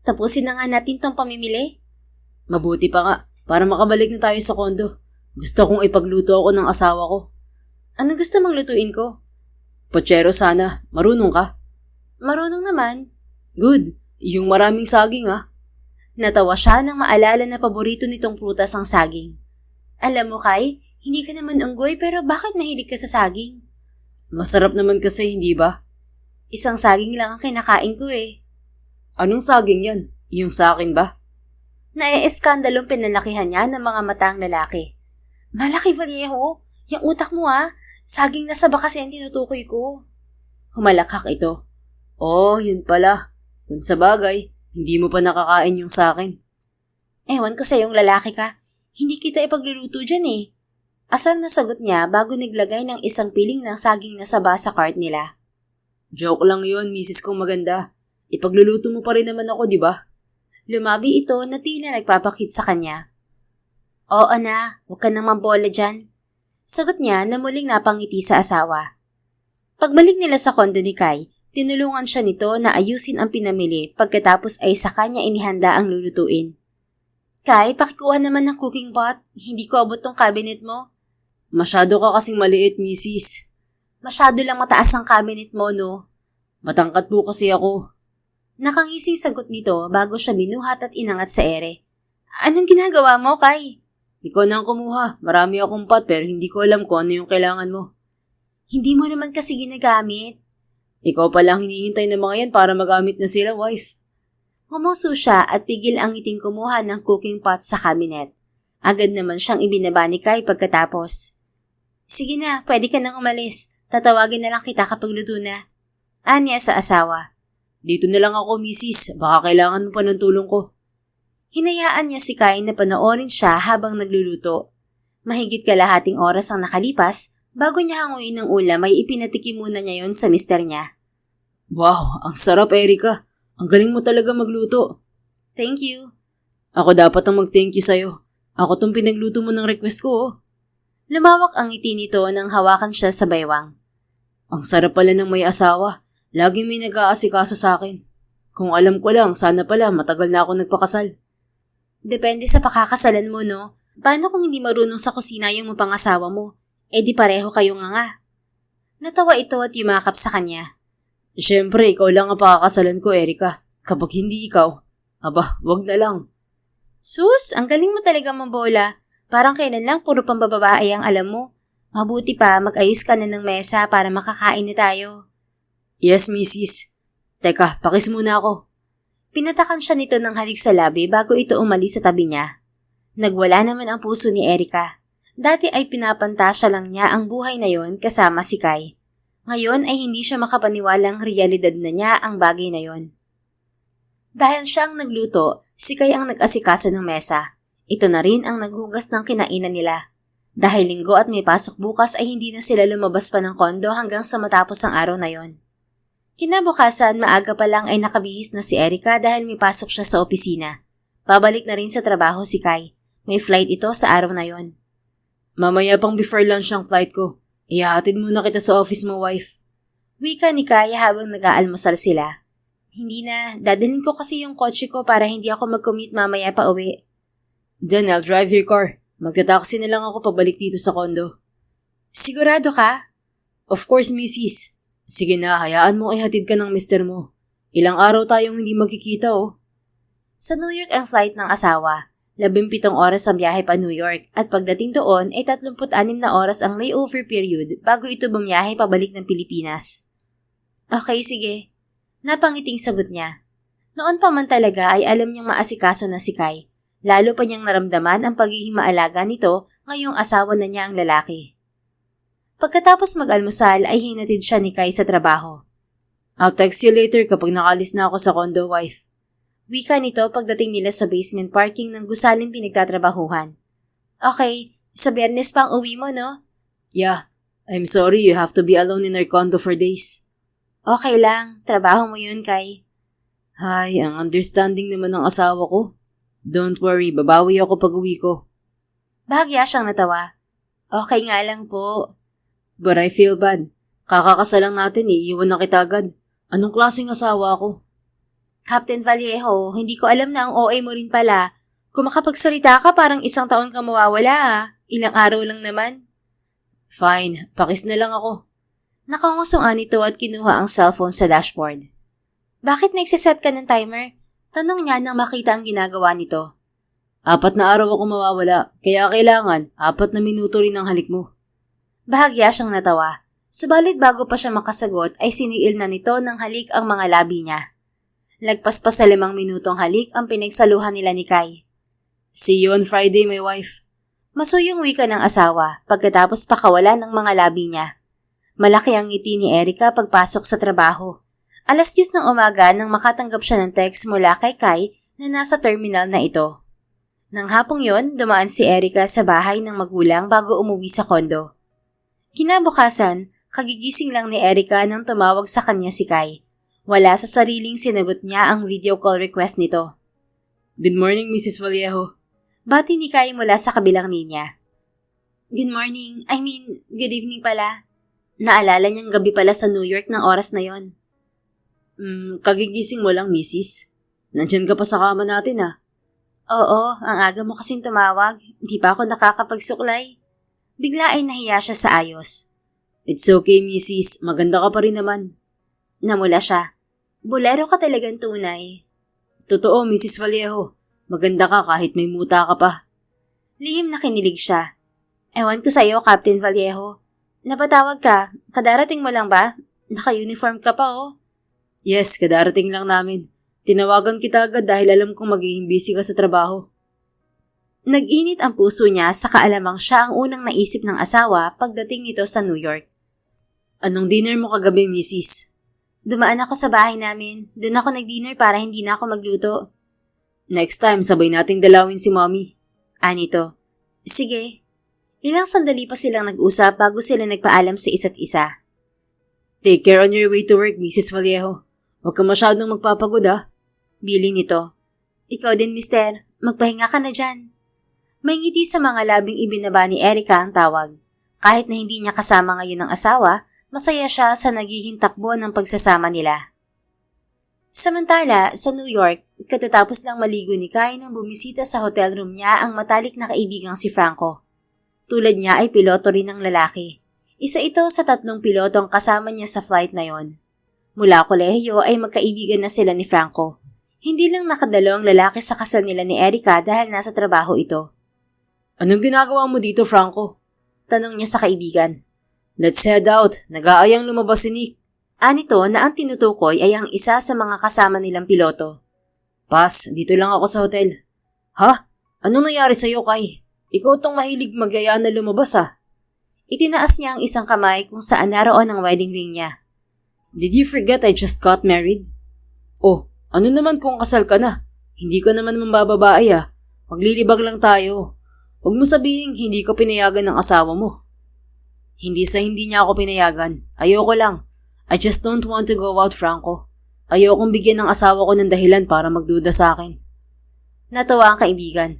Tapusin na nga natin tong pamimili. Mabuti pa nga, para makabalik na tayo sa kondo. Gusto kong ipagluto ako ng asawa ko. Anong gusto mong lutuin ko? Pochero sana, marunong ka? Marunong naman. Good, yung maraming saging ah. Natawa siya nang maalala na paborito nitong prutas ang saging. Alam mo Kai, hindi ka naman unggoy pero bakit nahilig ka sa saging? Masarap naman kasi, hindi ba? Isang saging lang ang kinakain ko eh. Anong saging yan? Yung sa akin ba? Naieskandalong pinalakihan niya ng mga matang lalaki. Malaki Vallejo, yung utak mo ah. Saging na saba kasi ang tinutukoy ko. Humalakhak ito. Oh, yun pala. Kung sa bagay, hindi mo pa nakakain yung sa akin. Ewan ko sa yung lalaki ka. Hindi kita ipagluluto dyan eh. Asar na sagot niya bago naglagay ng isang piling ng saging na saba sa cart nila. Joke lang yun, misis kong maganda. Ipagluluto mo pa rin naman ako, di ba? Lumabi ito na tila nagpapakit sa kanya. Oo na, huwag ka nang mambola dyan. Sagot niya na muling napangiti sa asawa. Pagbalik nila sa kondo ni Kai, tinulungan siya nito na ayusin ang pinamili pagkatapos ay sa kanya inihanda ang lulutuin. Kai, pakikuha naman ng cooking pot. Hindi ko abot tong cabinet mo. Masyado ka kasing maliit, misis. Masyado lang mataas ang cabinet mo, no? Matangkat po kasi ako. Nakangising sagot nito bago siya binuhat at inangat sa ere. Anong ginagawa mo, Kai? Ikaw na ang kumuha. Marami akong pot pero hindi ko alam kung ano yung kailangan mo. Hindi mo naman kasi ginagamit. Ikaw pa lang hinihintay ng mga yan para magamit na sila, wife. Humuso siya at pigil ang ngiting kumuha ng cooking pot sa cabinet. Agad naman siyang ibinaba ni Kai pagkatapos. Sige na, pwede ka nang umalis. Tatawagin na lang kita kapag luto na. Anya sa asawa. Dito na lang ako, misis. Baka kailangan mo pa ng tulong ko. Hinayaan niya si Kai na panoorin siya habang nagluluto. Mahigit kalahating oras ang nakalipas, bago niya hanguin ng ulam ay ipinatikim muna niya yon sa mister niya. Wow, ang sarap, Erica. Ang galing mo talaga magluto. Thank you. Ako dapat ang mag-thank you sa'yo. Ako tong pinagluto mo ng request ko, oh. Lumawak ang ngiti nito nang hawakan siya sa baywang. Ang sarap pala ng may asawa. Laging may nag-aasikaso sa akin. Kung alam ko lang, sana pala matagal na ako nagpakasal. Depende sa pakakasalan mo, no? Paano kung hindi marunong sa kusina yung pangasawa mo? Eh di pareho kayo nga. Natawa ito at yumakap sa kanya. Siyempre, ikaw lang ang pakakasalan ko, Erica. Kapag hindi ikaw, aba, wag na lang. Sus, ang galing mo talaga mambola. Parang kailan lang puro pambababae ang alam mo. Mabuti pa mag-ayos ka na ng mesa para makakain na tayo. Yes, misis. Teka, pakis muna ako. Pinatakan siya nito ng halik sa labi bago ito umalis sa tabi niya. Nagwala naman ang puso ni Erica. Dati ay pinapantasya lang niya ang buhay na yon kasama si Kai. Ngayon ay hindi siya makapaniwalang realidad na niya ang bagay na yon. Dahil siyang nagluto, si Kai ang nag-asikaso ng mesa. Ito na rin ang naghugas ng kinainan nila. Dahil linggo at may pasok bukas ay hindi na sila lumabas pa ng kondo hanggang sa matapos ang araw na yon. Kinabukasan, maaga pa lang ay nakabihis na si Erica dahil may pasok siya sa opisina. Babalik na rin sa trabaho si Kai. May flight ito sa araw na yon. Mamaya pang before lunch ang flight ko. Ihahatid muna kita sa office mo, wife. Wika ni Kai habang nag-aalmusal sila. Hindi na, dadalhin ko kasi yung kotse ko para hindi ako mag-commute mamaya pa uwi. Then I'll drive your car. Magta-taxi na lang ako pabalik dito sa condo. Sigurado ka? Of course, Mrs. Sige na, hayaan mo ihatid ka ng mister mo. Ilang araw tayong hindi magkikita Sa New York ang flight ng asawa. 17 oras ang biyahe pa New York at pagdating doon ay 36 na oras ang layover period bago ito bumiyahe pabalik ng Pilipinas. Okay, sige. Napangiting sagot niya. Noon pa man talaga ay alam niyang maasikaso na si Kai. Lalo pa niyang naramdaman ang pagiging maalaga nito ngayong asawa na niya ang lalaki. Pagkatapos mag-almusal ay hinatid siya ni Kai sa trabaho. I'll text you later kapag nakalis na ako sa condo, wife. Wika nito pagdating nila sa basement parking ng gusaling pinagtatrabahuhan. Okay, sa Biyernes pang uwi mo, no? Yeah, I'm sorry you have to be alone in our condo for days. Okay lang, trabaho mo yun, Kai. Ay, ang understanding naman ng asawa ko. Don't worry, babawi ako pag uwi ko. Bahagya siyang natawa. Okay nga lang po. But I feel bad. Kakakasal lang natin iiwan na kita agad. Anong klaseng asawa ako? Captain Vallejo, hindi ko alam na ang OA mo rin pala. Kung makapagsalita ka parang 1 taon ka mawawala Ilang araw lang naman. Fine, pakis na lang ako. Nakangusungan nito at kinuha ang cellphone sa dashboard. Bakit nagsiset ka ng timer? Tanong niya nang makita ang ginagawa nito. 4 na araw ako mawawala, kaya kailangan 4 na minuto rin ang halik mo. Bahagya siyang natawa. Subalit bago pa siya makasagot ay siniil na nito ng halik ang mga labi niya. Lagpas pa sa 5 minutong halik ang pinagsaluhan nila ni Kai. See you on Friday, my wife. Masuyong wika ng asawa pagkatapos pakawala ng mga labi niya. Malaki ang ngiti ni Erica pagpasok sa trabaho. 10:00 ng umaga nang makatanggap siya ng text mula kay Kai na nasa terminal na ito. Nang hapong yon, dumaan si Erica sa bahay ng magulang bago umuwi sa kondo. Kinabukasan, kagigising lang ni Erica nang tumawag sa kanya si Kai. Wala sa sariling sinagot niya ang video call request nito. Good morning, Mrs. Vallejo. Bati ni Kai mula sa kabilang linya. Good morning, good evening pala. Naalala niyang gabi pala sa New York ng oras na yon. Kagigising mo lang, Mrs. Nandyan ka pa sa kama natin Oo, ang aga mo kasing tumawag. Hindi pa ako nakakapagsuklay. Bigla ay nahiya siya sa ayos. It's okay, Mrs. Maganda ka pa rin naman. Namula siya. Bolero ka talagang tunay. Totoo, Mrs. Vallejo. Maganda ka kahit may muta ka pa. Lihim na kinilig siya. Ewan ko sa'yo, Captain Vallejo. Napatawag ka. Kadarating mo lang ba? Naka-uniform ka pa Yes, kadarating lang namin. Tinawagan kita agad dahil alam kong magiging busy ka sa trabaho. Nag-init ang puso niya sa kaalamang siya ang unang naisip ng asawa pagdating nito sa New York. Anong dinner mo kagabi, Mrs.? Dumaan ako sa bahay namin. Doon ako nag-dinner para hindi na ako magluto. Next time, sabay nating dalawin si Mommy. Anito. Sige. Ilang sandali pa silang nag-usap bago sila nagpaalam sa isa't isa. Take care on your way to work, Mrs. Vallejo. Huwag ka masyadong magpapagod Bili nito. Ikaw din, mister. Magpahinga ka na dyan. May ngiti sa mga labing ibinaba ni Erica ang tawag. Kahit na hindi niya kasama ngayon ang asawa, masaya siya sa nagiging takbo ng pagsasama nila. Samantala, sa New York, katatapos lang maligo ni Kai nang bumisita sa hotel room niya ang matalik na kaibigang si Franco. Tulad niya ay piloto rin ng lalaki. Isa ito sa 3 pilotong kasama niya sa flight na yon. Mula kolehiyo ay magkaibigan na sila ni Franco. Hindi lang nakadalo ang lalaki sa kasal nila ni Erica dahil nasa trabaho ito. Anong ginagawa mo dito, Franco? Tanong niya sa kaibigan. Let's head out. Nag-aayang lumabas si Nick. Anito na ang tinutukoy ay ang isa sa mga kasama nilang piloto. Pas, dito lang ako sa hotel. Ha? Anong nangyari sa'yo, Kai? Ikaw tong mahilig magyaya na lumabas Itinaas niya ang isang kamay kung saan naroon ang wedding ring niya. Did you forget I just got married? Oh, ano naman kung kasal ka na? Hindi ko naman mambababae Maglilibag lang tayo. Huwag mo sabihin hindi ko pinayagan ng asawa mo. Hindi niya ako pinayagan. Ayoko lang. I just don't want to go out, Franco. Ayokong bigyan ng asawa ko ng dahilan para magduda sa akin. Natawa ang kaibigan.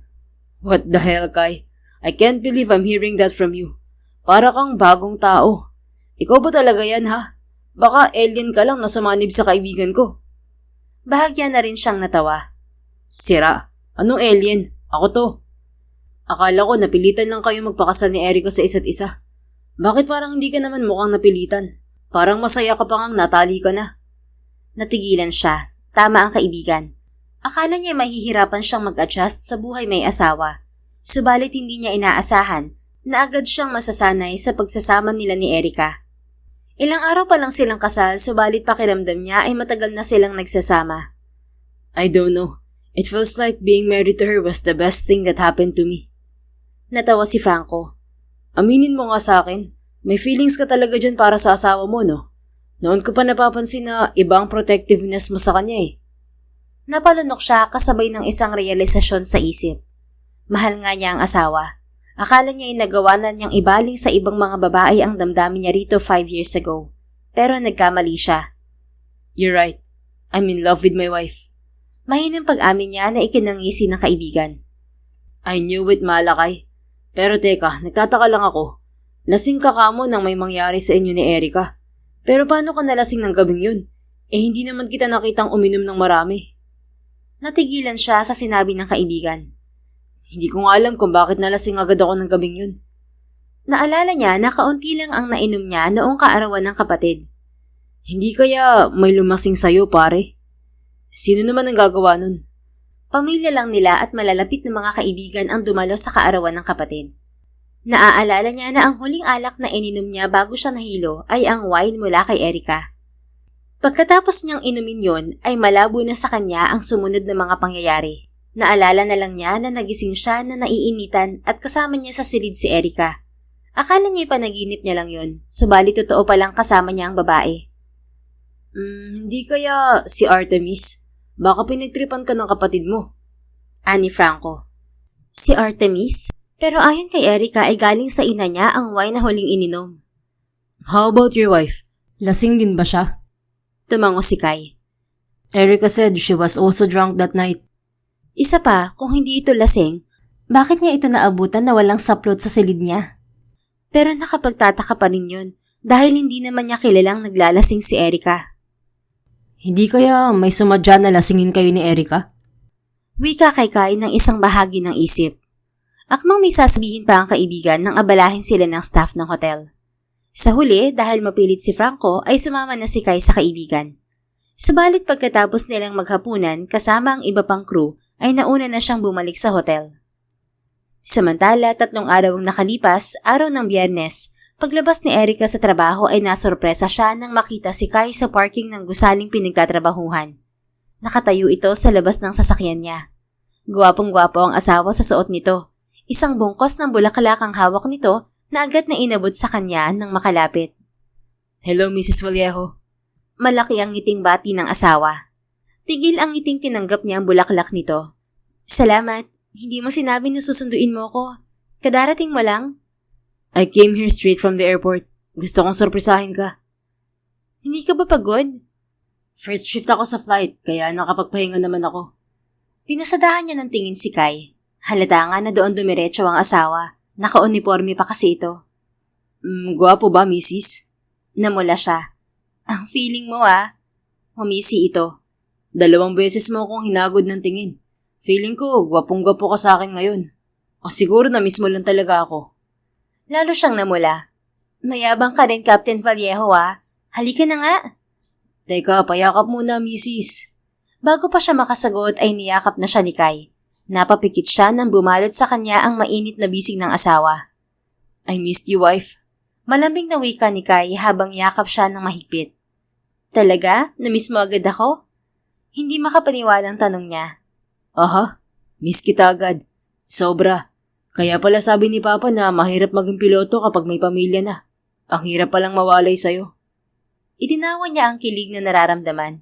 What the hell, Kai? I can't believe I'm hearing that from you. Para kang bagong tao. Ikaw ba talaga yan, Baka alien ka lang na sumanib sa kaibigan ko. Bahagya na rin siyang natawa. Sira. Anong alien? Ako to. Akala ko napilitan lang kayo magpakasal ni Erica sa isa't isa. Bakit parang hindi ka naman mukhang napilitan? Parang masaya ka pa ngang natali ka na. Natigilan siya. Tama ang kaibigan. Akala niya mahihirapan siyang mag-adjust sa buhay may asawa. Subalit hindi niya inaasahan na agad siyang masasanay sa pagsasama nila ni Erica. Ilang araw pa lang silang kasal, subalit pakiramdam niya ay matagal na silang nagsasama. I don't know. It feels like being married to her was the best thing that happened to me. Natawa si Franco. Aminin mo nga sa akin, may feelings ka talaga dyan para sa asawa mo, no? Noon ko pa napapansin na iba ang protectiveness mo sa kanya eh. Napalunok siya kasabay ng isang realisasyon sa isip. Mahal nga niya ang asawa. Akala niya ay nagawa na niyang ibaling sa ibang mga babae ang damdamin niya rito 5 years ago. Pero nagkamali siya. You're right. I'm in love with my wife. Mahinang pag-amin niya na ikinangisi ng kaibigan. I knew it, Malakay. Pero teka, nagtataka lang ako. Lasing ka kamo nang may mangyari sa inyo ni Erica. Pero paano ka nalasing ng gabing yun? Hindi naman kita nakitang uminom ng marami. Natigilan siya sa sinabi ng kaibigan. Hindi ko nga alam kung bakit nalasing agad ako ng gabing yun. Naalala niya na kaunti lang ang nainom niya noong kaarawan ng kapatid. Hindi kaya may lumasing sa'yo, pare? Sino naman ang gagawa nun? Pamilya lang nila at malalapit na mga kaibigan ang dumalo sa kaarawan ng kapatid. Naaalala niya na ang huling alak na ininom niya bago siya nahilo ay ang wine mula kay Erica. Pagkatapos niyang inumin yon ay malabo na sa kanya ang sumunod na mga pangyayari. Naalala na lang niya na nagising siya na naiinitan at kasama niya sa silid si Erica. Akala niya panaginip niya lang yon, subalit totoo palang kasama niya ang babae. Hindi kaya si Artemis? Baka pinagtripan ka ng kapatid mo. Ani Franco. Si Artemis? Pero ayon kay Erica ay galing sa ina niya ang wine na huling ininom. How about your wife? Lasing din ba siya? Tumango si Kai. Erica said she was also drunk that night. Isa pa, kung hindi ito lasing, bakit niya ito naabutan na walang saplot sa silid niya? Pero nakapagtataka pa rin yun dahil hindi naman niya kilalang naglalasing si Erica. Hindi kaya may sumadya na lasingin kayo ni Erica? Wika kay Kai ng isang bahagi ng isip. Akmang may sasabihin pa ang kaibigan nang abalahin sila ng staff ng hotel. Sa huli, dahil mapilit si Franco, ay sumama na si Kai sa kaibigan. Subalit pagkatapos nilang maghapunan kasama ang iba pang crew, ay nauna na siyang bumalik sa hotel. Samantala, 3 araw ang nakalipas, araw ng Biyernes, paglabas ni Erica sa trabaho ay nasorpresa siya nang makita si Kai sa parking ng gusaling pinagtatrabahuhan. Nakatayo ito sa labas ng sasakyan niya. Gwapong-gwapo ang asawa sa suot nito. Isang bungkos ng bulaklak ang hawak nito na agad na inabot sa kanya nang makalapit. Hello, Mrs. Vallejo. Malaki ang ngiting bati ng asawa. Pigil ang ngiting tinanggap niya ang bulaklak nito. Salamat. Hindi mo sinabi na susunduin mo ko. Kadarating mo lang? I came here straight from the airport. Gusto kong sorpresahin ka. Hindi ka ba pagod? First shift ako sa flight, kaya nakapagpahinga naman ako. Pinasadahan niya ng tingin si Kai. Halata nga na doon dumiretso ang asawa. Naka-uniforme pa kasi ito. Gwapo ba, Mrs.? Namula siya. Ang feeling mo humisi ito. 2 beses mo akong hinagod ng tingin. Feeling ko, gwapong-gwapo ka sa akin ngayon. O siguro na mismo lang talaga ako. Lalo siyang namula. Mayabang ka rin, Captain Vallejo Halika na nga. Teka, payakap muna, Mrs. Bago pa siya makasagot ay niyakap na siya ni Kai. Napapikit siya nang bumalot sa kanya ang mainit na bisig ng asawa. I missed you, wife. Malambing na wika ni Kai habang yakap siya ng mahigpit. Talaga? Namiss mo agad ako? Hindi makapaniwalang tanong niya. Aha, miss kita agad. Sobra. Kaya pala sabi ni Papa na mahirap maging piloto kapag may pamilya na. Ang hirap palang mawalay sa'yo. Itinawa niya ang kilig na nararamdaman.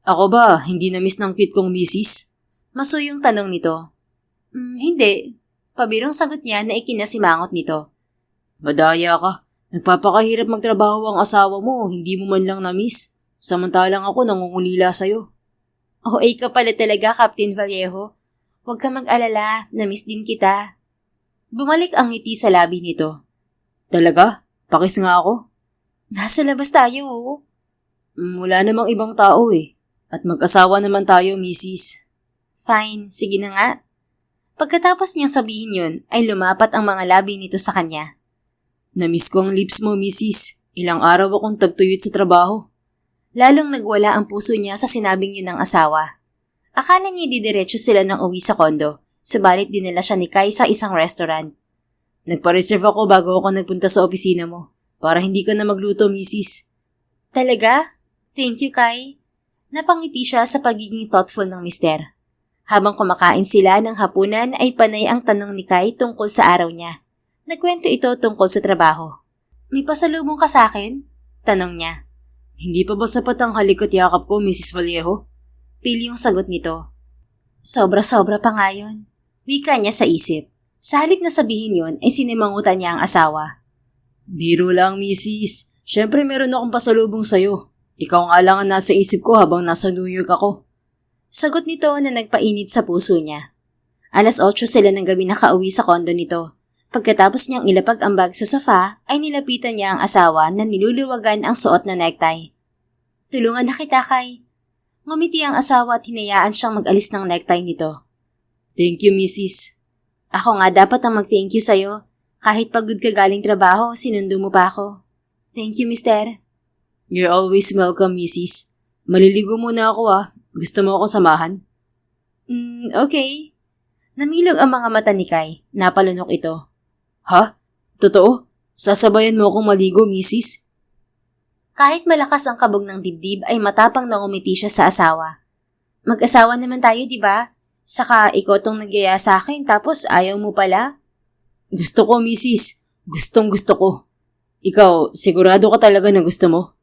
Ako ba, hindi na-miss ng cute kong misis? Masuyong tanong nito. Hindi. Pabirong sagot niya na ikinasimangot nito. Madaya ka. Nagpapakahirap magtrabaho ang asawa mo, hindi mo man lang na-miss. Samantalang ako nangungulila sa'yo. OA ka pala talaga, Captain Vallejo. Huwag ka mag-alala, na-miss din kita. Bumalik ang ngiti sa labi nito. Talaga? Pakis nga ako. Nasa labas tayo, Wala namang ibang tao At mag-asawa naman tayo, misis. Fine, sige na nga. Pagkatapos niyang sabihin yun, ay lumapat ang mga labi nito sa kanya. Namiss ko ang lips mo, Mrs. Ilang araw akong tagtuyot sa trabaho. Lalong nagwala ang puso niya sa sinabing yun ng asawa. Akala niya didiretso sila ng uwi sa kondo, subalit dinala siya ni Kai sa isang restaurant. Nagpa-reserve ako bago ako nagpunta sa opisina mo. Para hindi ka na magluto, Mrs. Talaga? Thank you, Kai. Napangiti siya sa pagiging thoughtful ng mister. Habang kumakain sila ng hapunan ay panay ang tanong ni Kai tungkol sa araw niya. Nagkwento ito tungkol sa trabaho. May pasalubong ka sa akin? Tanong niya. Hindi pa ba sapat ang halik at yakap ko, Mrs. Vallejo? Pili yung sagot nito. Sobra-sobra pa nga yun. Wika niya sa isip. Sa halip na sabihin yun ay sinimangutan niya ang asawa. Biro lang, Mrs. Siyempre meron akong pasalubong sa'yo. Ikaw nga lang ang nasa isip ko habang nasa New York ako. Sagot nito na nagpainit sa puso niya. 8:00 sila ng gabi nakauwi sa kondo nito. Pagkatapos niyang ilapag ang bag sa sofa, ay nilapitan niya ang asawa na niluluwagan ang suot na necktie. Tulungan na kita, Kai. Ngumiti ang asawa at hinayaan siyang mag-alis ng necktie nito. Thank you, Mrs. Ako nga dapat ang mag-thank you sa'yo. Kahit pagod ka galing trabaho, sinundo mo pa ako. Thank you, mister. You're always welcome, Mrs. Maliligo muna ako Gusto mo ako samahan? Okay. Namilog ang mga mata ni Kai. Napalunok ito. Ha? Totoo? Sasabayan mo akong maligo, Mrs.? Kahit malakas ang kabog ng dibdib ay matapang na umiti siya sa asawa. Mag-asawa naman tayo, di ba? Saka ikaw tong nagyaya sa akin tapos ayaw mo pala? Gusto ko, Mrs. Gustong gusto ko. Ikaw, sigurado ka talaga na gusto mo?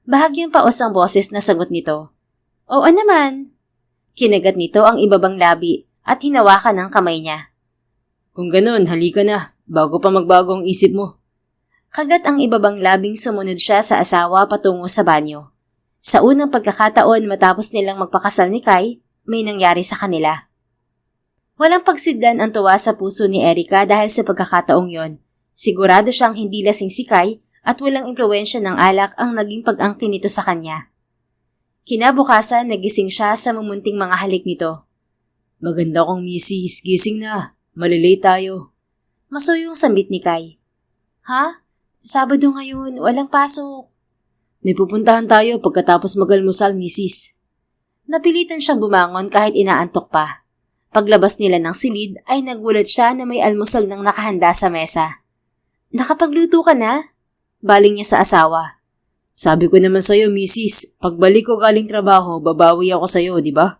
Bahagyang paos ang boses na sagot nito. Oo naman. Kinagat nito ang ibabang labi at hinawakan ng kamay niya. Kung ganun, halika na, bago pa magbago ang isip mo. Kagat ang ibabang labing sumunod siya sa asawa patungo sa banyo. Sa unang pagkakataon matapos nilang magpakasal ni Kai, may nangyari sa kanila. Walang pagsidlan ang tuwa sa puso ni Erica dahil sa pagkakataong yon. Sigurado siyang hindi lasing si Kai at walang impluwensya ng alak ang naging pag-angkin nito sa kanya. Kinabukasan, nagising siya sa mumunting mga halik nito. Maganda kong misis, gising na. Malilate tayo. Masuyong sambit ni Kai. Ha? Sabado ngayon, walang pasok. May pupuntahan tayo pagkatapos mag-almusal, misis. Napilitan siyang bumangon kahit inaantok pa. Paglabas nila ng silid ay nagulat siya na may almusal nang nakahanda sa mesa. Nakapagluto ka na? Baling niya sa asawa. Sabi ko naman sa'yo, misis, pagbalik ko galing trabaho, babawi ako sa'yo, di ba?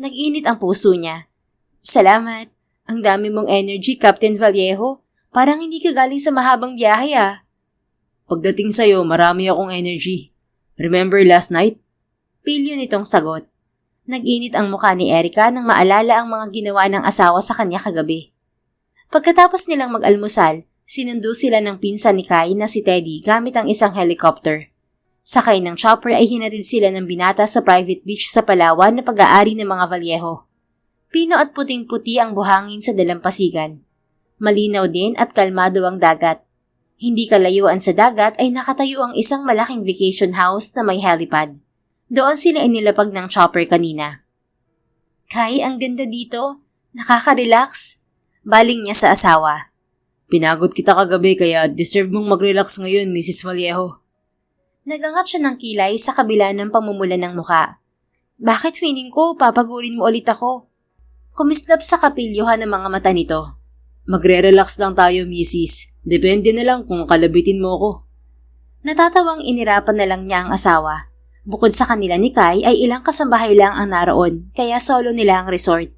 Nag-init ang puso niya. Salamat. Ang dami mong energy, Captain Vallejo. Parang hindi ka galing sa mahabang biyahe Pagdating sa'yo, marami akong energy. Remember last night? Pilyo nitong sagot. Nag-init ang mukha ni Erica nang maalala ang mga ginawa ng asawa sa kanya kagabi. Pagkatapos nilang mag-almusal, sinundo sila ng pinsan ni Kai na si Teddy gamit ang isang helicopter. Sakay ng chopper ay hinatid sila ng binata sa private beach sa Palawan na pag-aari ng mga Vallejo. Pino at puting-puti ang buhangin sa dalampasigan. Malinaw din at kalmado ang dagat. Hindi kalayuan sa dagat ay nakatayo ang isang malaking vacation house na may helipad. Doon sila inilapag ng chopper kanina. Kai, ang ganda dito. Nakaka-relax. Baling niya sa asawa. Pinagot kita kagabi kaya deserve mong mag-relax ngayon, Mrs. Vallejo. Nagangat siya ng kilay sa kabila ng pamumula ng muka. Bakit feeling ko papagurin mo ulit ako? Kumislap sa kapilyohan ng mga mata nito. Magre-relax lang tayo, Mrs. Depende na lang kung kalabitin mo ko. Natatawang inirapan na lang niya ang asawa. Bukod sa kanila ni Kai ay ilang kasambahay lang ang naroon, kaya solo nila ang resort.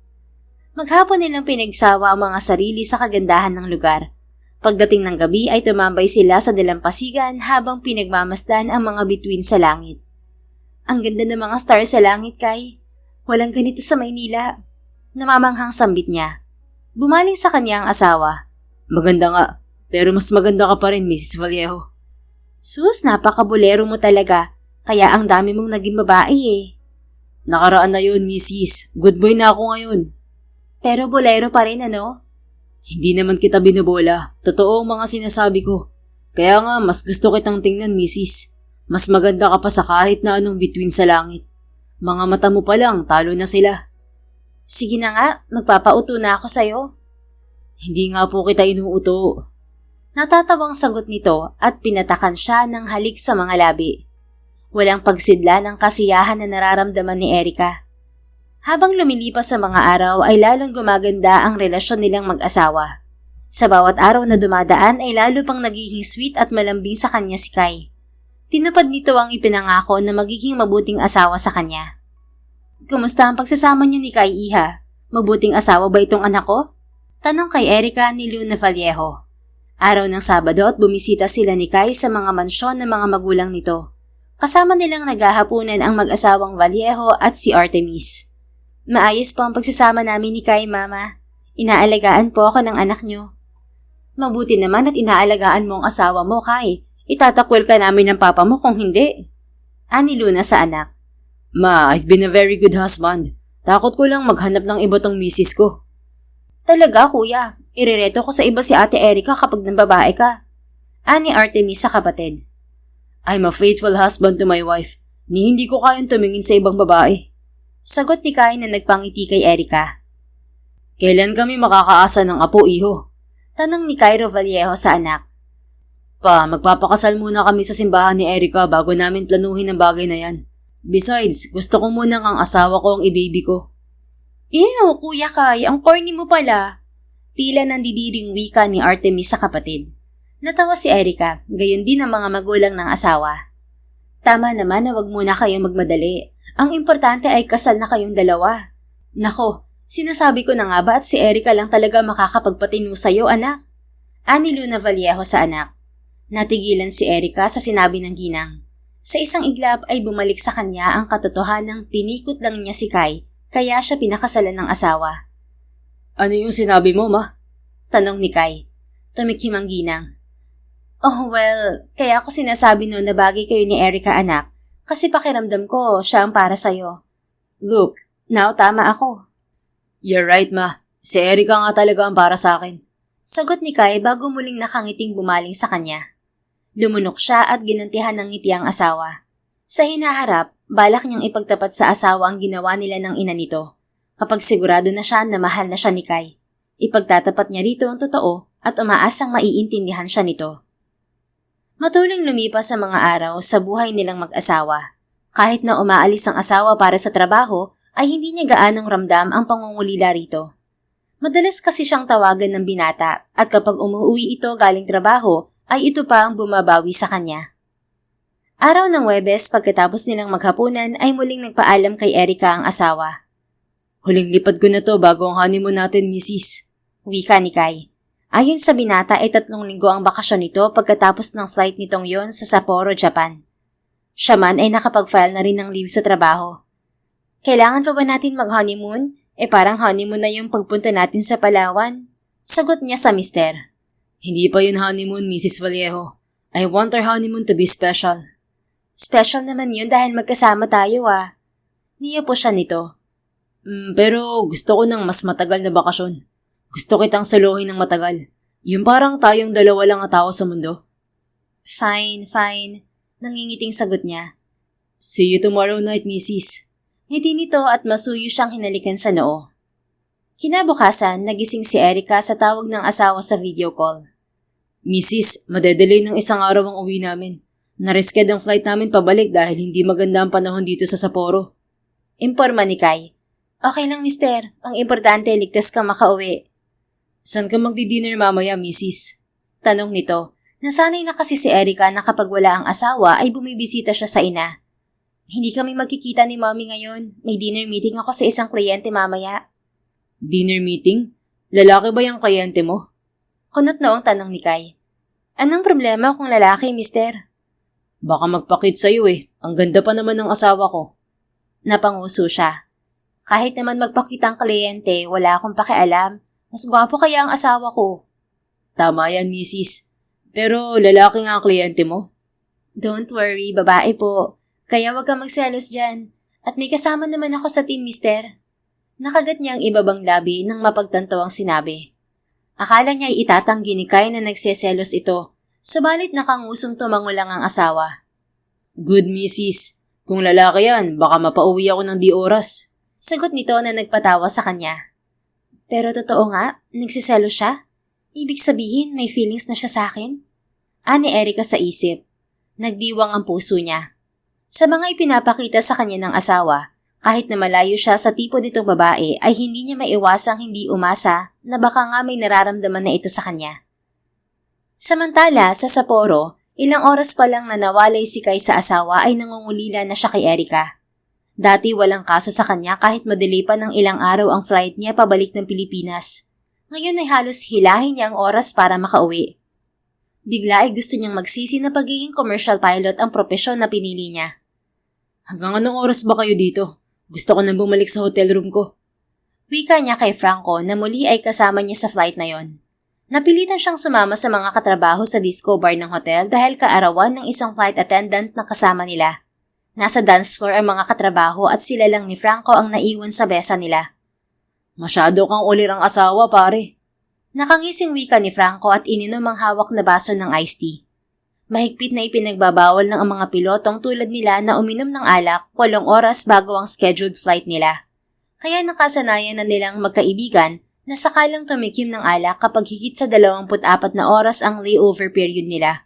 Maghapon nilang pinagsawa ang mga sarili sa kagandahan ng lugar. Pagdating ng gabi ay tumambay sila sa dalampasigan habang pinagmamasdan ang mga bituin sa langit. Ang ganda ng mga stars sa langit, Kai. Walang ganito sa Maynila. Namamanghang sambit niya. Bumaling sa kanya ang asawa. Maganda nga, pero mas maganda ka pa rin, Mrs. Vallejo. Sus, napakabulero mo talaga. Kaya ang dami mong naging babae Nakaraan na yun, Mrs. Good boy na ako ngayon. Pero bolero pa rin, ano? Hindi naman kita binubola. Totoo ang mga sinasabi ko. Kaya nga, mas gusto kitang tingnan, Mrs. Mas maganda ka pa sa kahit na anong bituin sa langit. Mga mata mo pa lang, talo na sila. Sige na nga, magpapauto na ako sa'yo. Hindi nga po kita inuuto. Natatawang sagot nito at pinatakan siya ng halik sa mga labi. Walang pagsidla ng kasiyahan na nararamdaman ni Erica. Habang lumilipas sa mga araw ay lalong gumaganda ang relasyon nilang mag-asawa. Sa bawat araw na dumadaan ay lalo pang nagiging sweet at malambing sa kanya si Kai. Tinupad nito ang ipinangako na magiging mabuting asawa sa kanya. Kumusta ang pagsasama niyo ni Kai, Iha? Mabuting asawa ba itong anak ko? Tanong kay Erica ni Luna Vallejo. Araw ng Sabado at bumisita sila ni Kai sa mga mansyon ng mga magulang nito. Kasama nilang naghahapunan ang mag-asawang Vallejo at si Artemis. Maayos po ang pagsasama namin ni Kai, Mama. Inaalagaan po ako ng anak niyo. Mabuti naman at inaalagaan mo ang asawa mo, Kai. Itatakwil ka namin ng papa mo kung hindi. Ani Luna sa anak. Ma, I've been a very good husband. Takot ko lang maghanap ng iba tong misis ko. Talaga, kuya. Irereto ko sa iba si Ate Erica kapag nang babae ka. Ani Artemis sa kapatid. I'm a faithful husband to my wife. Ni hindi ko kayang tumingin sa ibang babae. Sagot ni Kai na nagpangiti kay Erica. Kailan kami makakaasa ng apo, iho? Tanong ni Cairo Vallejo sa anak. Pa, magpapakasal muna kami sa simbahan ni Erica bago namin planuhin ang bagay na yan. Besides, gusto ko munang ang asawa ko ang i-baby ko. Ew, Kuya Kai, ang corny mo pala. Tila nandidiring wika ni Artemis sa kapatid. Natawa si Erica, gayon din ang mga magulang ng asawa. Tama naman na wag muna kayong magmadali. Ang importante ay kasal na kayong dalawa. Nako, sinasabi ko na nga ba at si Erica lang talaga makakapagpatinu sa'yo, anak? Ani Luna Vallejo sa anak. Natigilan si Erica sa sinabi ng ginang. Sa isang iglap ay bumalik sa kanya ang katotohanang tinikot lang niya si Kai, kaya siya pinakasalan ng asawa. Ano yung sinabi mo, ma? Tanong ni Kai. Tumikim ang ginang. Oh well, kaya ako sinasabi no na bagay kayo ni Erica, anak, kasi pakiramdam ko siya ang para sa'yo. Look, now tama ako. You're right, ma. Si Erica nga talaga ang para sa akin. Sagot ni Kai bago muling nakangiting bumaling sa kanya. Lumunok siya at ginantihan ng ngiti ang asawa. Sa hinaharap, balak niyang ipagtapat sa asawa ang ginawa nila ng ina nito. Kapag sigurado na siya na mahal na siya ni Kai, ipagtatapat niya rito ang totoo at umaasang maiintindihan siya nito. Matuling lumipas sa mga araw sa buhay nilang mag-asawa. Kahit na umaalis ang asawa para sa trabaho, ay hindi niya gaanong ramdam ang pangungulila rito. Madalas kasi siyang tawagan ng binata at kapag umuwi ito galing trabaho, ay ito pa ang bumabawi sa kanya. Araw ng Huwebes pagkatapos nilang maghapunan ay muling nagpaalam kay Erica ang asawa. Huling lipad ko na to bago ang honeymoon natin, misis. Wika ni Kai. Ayon sa binata ay 3 linggo ang bakasyon nito pagkatapos ng flight nitong yon sa Sapporo, Japan. Siya man ay nakapag-file na rin ng leave sa trabaho. Kailangan pa ba natin mag-honeymoon? Parang honeymoon na yung pagpunta natin sa Palawan. Sagot niya sa mister. Hindi pa yun honeymoon, Mrs. Vallejo. I want our honeymoon to be special. Special naman yun dahil magkasama tayo Niya po siya nito. Pero gusto ko ng mas matagal na bakasyon. Gusto kitang saluhin ng matagal. Yung parang tayong dalawa lang ang tao sa mundo. Fine. Nangingiting sagot niya. See you tomorrow night, Mrs. Ngiti nito at masuyo siyang hinalikan sa noo. Kinabukasan, nagising si Erica sa tawag ng asawa sa video call. Mrs., madedelay ng isang araw ang uwi namin. Narisked ang flight namin pabalik dahil hindi maganda ang panahon dito sa Sapporo. Imporma ni Kai. Okay lang, mister. Ang importante, ligtas kang makauwi. Saan ka magdi-dinner mamaya, Mrs.? Tanong nito. Nasanay na kasi si Erica na kapag wala ang asawa ay bumibisita siya sa ina. Hindi kami magkikita ni Mommy ngayon. May dinner meeting ako sa isang kliyente mamaya. Dinner meeting? Lalaki ba yung kliyente mo? Kunot noong tanong ni Kai. Anong problema kung lalaki, mister? Baka magpakit sa'yo Ang ganda pa naman ng asawa ko. Napanguso siya. Kahit naman magpakita ang kliyente, wala akong pakialam. Mas gwapo kaya ang asawa ko. Tama yan, misis. Pero lalaki nga ang kliyente mo. Don't worry, babae po. Kaya wag kang magselos dyan. At may kasama naman ako sa team, mister. Nakagat niya ang ibabang labi nang mapagtanto ang sinabi. Akala niya ay itatanggi ni Kai na nagseselos ito. Subalit nakangusong tumango lang ang asawa. Good, misis. Kung lalaki yan, baka mapauwi ako ng di oras. Sagot nito na nagpatawa sa kanya. Pero totoo nga, nagsiselo siya? Ibig sabihin may feelings na siya sa akin? Ani Erica sa isip. Nagdiwang ang puso niya. Sa mga ipinapakita sa kanya ng asawa, kahit na malayo siya sa tipo nitong babae ay hindi niya maiwasang hindi umasa na baka nga may nararamdaman na ito sa kanya. Samantala, sa Sapporo, ilang oras pa lang na nawalay si Kai sa asawa ay nangungulila na siya kay Erica. Dati walang kaso sa kanya kahit madali pa ng ilang araw ang flight niya pabalik ng Pilipinas. Ngayon ay halos hilahin niya ang oras para makauwi. Bigla ay gusto niyang magsisi na pagiging commercial pilot ang propesyon na pinili niya. Hanggang anong oras ba kayo dito? Gusto ko nang bumalik sa hotel room ko. Wika niya kay Franco na muli ay kasama niya sa flight na yon. Napilitan siyang sumama sa mga katrabaho sa disco bar ng hotel dahil kaarawan ng isang flight attendant na kasama nila. Nasa dance floor ang mga katrabaho at sila lang ni Franco ang naiwan sa besa nila. Masyado kang ulirang asawa, pare. Nakangising wika ni Franco at ininom ang hawak na baso ng iced tea. Mahigpit na ipinagbabawal ng ang mga pilotong tulad nila na uminom ng alak 8 oras bago ang scheduled flight nila. Kaya nakasanayan na nilang magkaibigan na sakalang tumikim ng alak kapag higit sa 24 na oras ang layover period nila.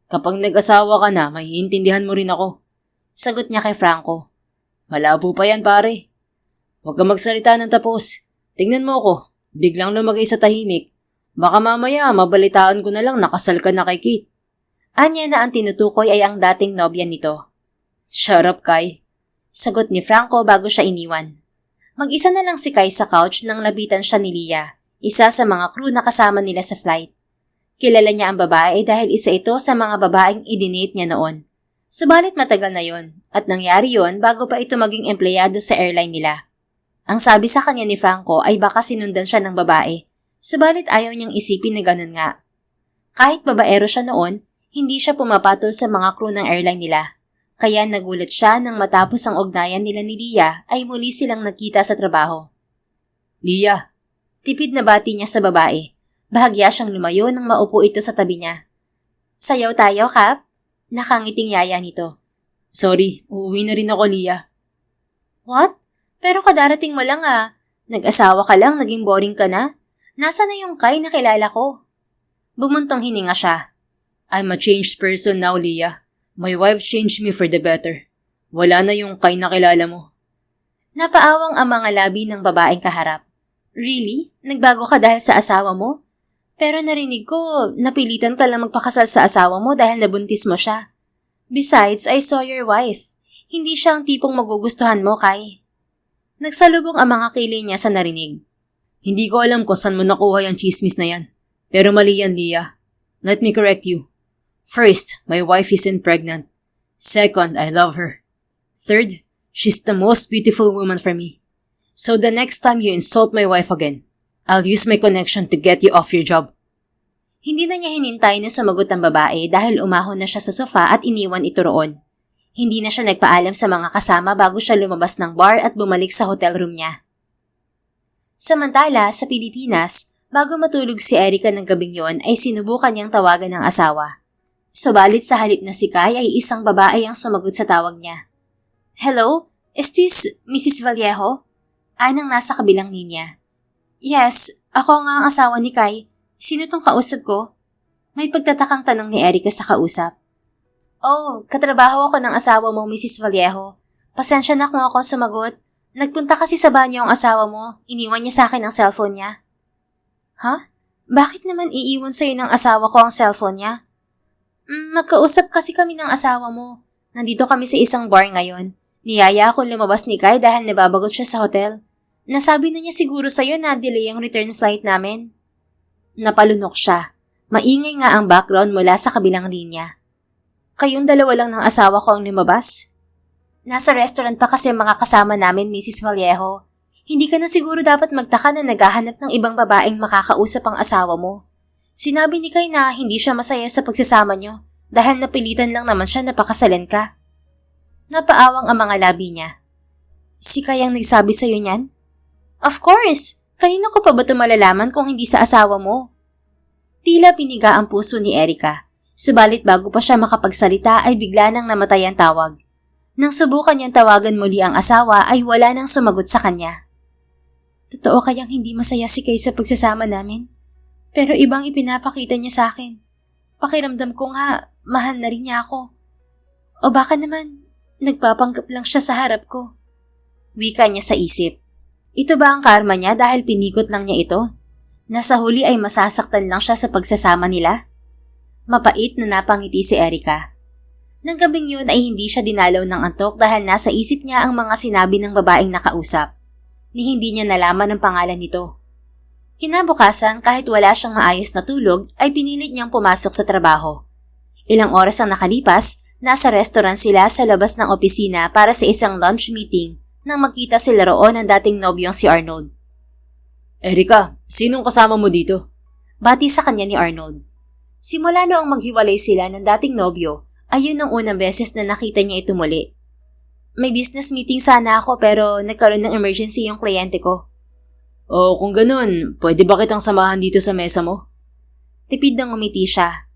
Kapag nag-asawa ka na, maiintindihan mo rin ako. Sagot niya kay Franco. Malabo pa yan, pare. Huwag ka magsalita ng tapos. Tingnan mo ko, biglang lumagay sa tahimik. Baka mamaya mabalitaan ko na lang nakasal ka na kay Kate. Anya na ang tinutukoy ay ang dating nobya nito. Shut up, Kai. Sagot ni Franco bago siya iniwan. Mag-isa na lang si Kai sa couch nang labitan siya ni Leah, isa sa mga crew na kasama nila sa flight. Kilala niya ang babae dahil isa ito sa mga babaeng idinate niya noon. Subalit matagal na yon at nangyari yon bago pa ito maging empleyado sa airline nila. Ang sabi sa kanya ni Franco ay baka sinundan siya ng babae, subalit ayaw niyang isipin na ganun nga. Kahit babaero siya noon, hindi siya pumapatol sa mga crew ng airline nila. Kaya nagulat siya nang matapos ang ugnayan nila ni Leah ay muli silang nagkita sa trabaho. Leah. Tipid na bati niya sa babae. Bahagya siyang lumayo nang maupo ito sa tabi niya. Sayaw tayo, Kap? Nakangiting yaya nito. Sorry, uuwi na rin ako, Leah. What? Pero kadarating mo lang ah. Nag-asawa ka lang, naging boring ka na? Nasaan na yung Kai na kilala ko? Bumuntong hininga siya. I'm a changed person now, Leah. My wife changed me for the better. Wala na yung Kai na kilala mo. Napaawang ang mga labi ng babaeng kaharap. Really? Nagbago ka dahil sa asawa mo? Pero narinig ko, napilitan ka lang magpakasal sa asawa mo dahil nabuntis mo siya. Besides, I saw your wife. Hindi siya ang tipong magugustuhan mo, Kai. Nagsalubong ang mga kilay niya sa narinig. Hindi ko alam kung saan mo nakuha yung chismis na yan. Pero mali yan, Leah. Let me correct you. First, my wife isn't pregnant. Second, I love her. Third, she's the most beautiful woman for me. So the next time you insult my wife again, I'll use my connection to get you off your job. Hindi na niya hinintay na sumagot ang babae dahil umahon na siya sa sofa at iniwan ito roon. Hindi na siya nagpaalam sa mga kasama bago siya lumabas ng bar at bumalik sa hotel room niya. Samantala, sa Pilipinas, bago matulog si Erica ng gabing yon ay sinubukan niyang tawagan ng asawa. Subalit sa halip na si Kai ay isang babae ang sumagot sa tawag niya. Hello? Is this Mrs. Vallejo? Anang nasa kabilang linya. Yes, ako nga ang asawa ni Kai. Sino tong kausap ko? May pagtatakang tanong ni Erica sa kausap. Oh, katrabaho ako ng asawa mo, Mrs. Vallejo. Pasensya na kung ako sumagot. Nagpunta kasi sa banyo ang asawa mo. Iniwan niya sa akin ang cellphone niya. Ha? Bakit naman iiwan sa'yo ng asawa ko ang cellphone niya? Magkausap kasi kami ng asawa mo. Nandito kami sa isang bar ngayon. Niyaya akong lumabas ni Kai dahil nababagot siya sa hotel. Nasabi na niya siguro sa'yo na delay ang return flight namin. Napalunok siya. Maingay nga ang background mula sa kabilang linya. Kayong dalawa lang ng asawa ko ang lumabas? Nasa restaurant pa kasi mga kasama namin, Mrs. Vallejo. Hindi ka na siguro dapat magtaka na naghahanap ng ibang babaeng makakausap ang asawa mo. Sinabi ni Kai na hindi siya masaya sa pagsasama niyo dahil napilitan lang naman siya na pakasalan ka. Napaawang ang mga labi niya. Si Kai ang nagsabi sa'yo niyan? Of course! Kanino ko pa ba ito malalaman kung hindi sa asawa mo? Tila piniga ang puso ni Erica. Subalit bago pa siya makapagsalita ay bigla nang namatay ang tawag. Nang subukan niyang tawagan muli ang asawa ay wala nang sumagot sa kanya. Totoo kayang hindi masaya si Kay sa pagsasama namin? Pero ibang ipinapakita niya sa akin. Pakiramdam ko nga, mahal na rin niya ako. O baka naman, nagpapanggap lang siya sa harap ko. Wika niya sa isip. Ito ba ang karma niya dahil pinikot lang niya ito? Nasa huli ay masasaktan lang siya sa pagsasama nila? Mapait na napangiti si Erica. Nang gabing yun ay hindi siya dinalaw ng antok dahil nasa isip niya ang mga sinabi ng babaeng nakausap, ni hindi niya nalaman ang pangalan nito. Kinabukasan, kahit wala siyang maayos na tulog, ay pinilit niyang pumasok sa trabaho. Ilang oras ang nakalipas, nasa restaurant sila sa labas ng opisina para sa isang lunch meeting nang magkita sila roon ng dating nobyong si Arnold. Erica, sinong kasama mo dito? Bati sa kanya ni Arnold. Simula noong maghiwalay sila ng dating nobyo, ayun ang unang beses na nakita niya ito muli. May business meeting sana ako pero nagkaroon ng emergency yung kliyente ko. O kung ganun, pwede ba kitang samahan dito sa mesa mo? Tipid nang umiti siya.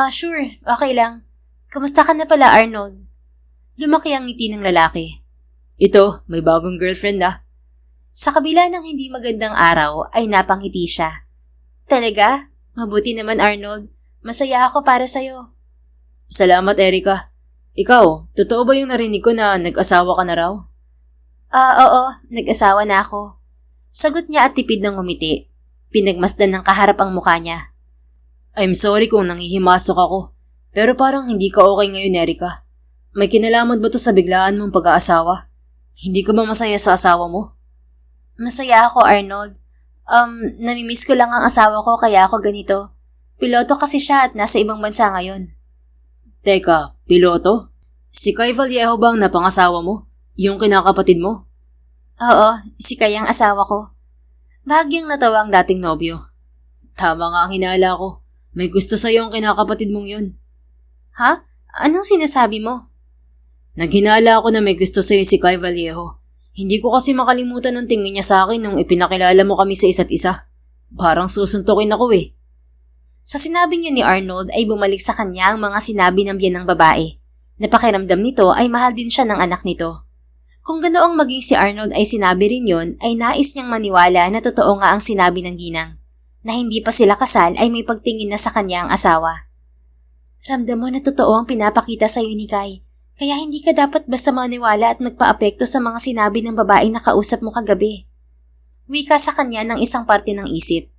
Sure, okay lang. Kamusta ka na pala, Arnold? Lumaki ang ngiti ng lalaki. Ito, may bagong girlfriend ah. Sa kabila ng hindi magandang araw ay napangiti siya. Talaga? Mabuti naman, Arnold. Masaya ako para sa'yo. Salamat, Erica. Ikaw, totoo ba yung narinig ko na nag-asawa ka na raw? Oo, nag-asawa na ako. Sagot niya at tipid ng umiti. Pinagmasdan ng kaharap ang mukha niya. I'm sorry kung nangihimasok ako, pero parang hindi ka okay ngayon, Erica. May kinalaman ba to sa biglaan mong pag-aasawa? Hindi ka ba masaya sa asawa mo? Masaya ako, Arnold. Namimiss ko lang ang asawa ko kaya ako ganito. Piloto kasi siya at nasa ibang bansa ngayon. Teka, piloto? Si Kay Vallejo bang napangasawa mo? Yung kinakapatid mo? Oo, si Kay ang asawa ko. Bahagyang natawa ang dating nobyo. Tama nga ang hinala ko. May gusto sa'yo ang kinakapatid mong yun. Ha? Anong sinasabi mo? Naghinala ako na may gusto sa'yo si Kay Vallejo. Hindi ko kasi makalimutan ang tingin niya sa akin nung ipinakilala mo kami sa isa't isa. Parang susuntukin ako eh. Sa sinabing yun ni Arnold ay bumalik sa kanya ang mga sinabi ng biyan ng babae. Napakiramdam nito ay mahal din siya ng anak nito. Kung ganoong maging si Arnold ay sinabi rin yun, ay nais niyang maniwala na totoo nga ang sinabi ng ginang. Na hindi pa sila kasal ay may pagtingin na sa kanya ang asawa. Ramdam mo na totoo ang pinapakita sa iyo ni Kay. Kaya hindi ka dapat basta maniwala at magpa-apekto sa mga sinabi ng babaeng nakausap mo kagabi. Wika sa kanya ng isang parte ng isip.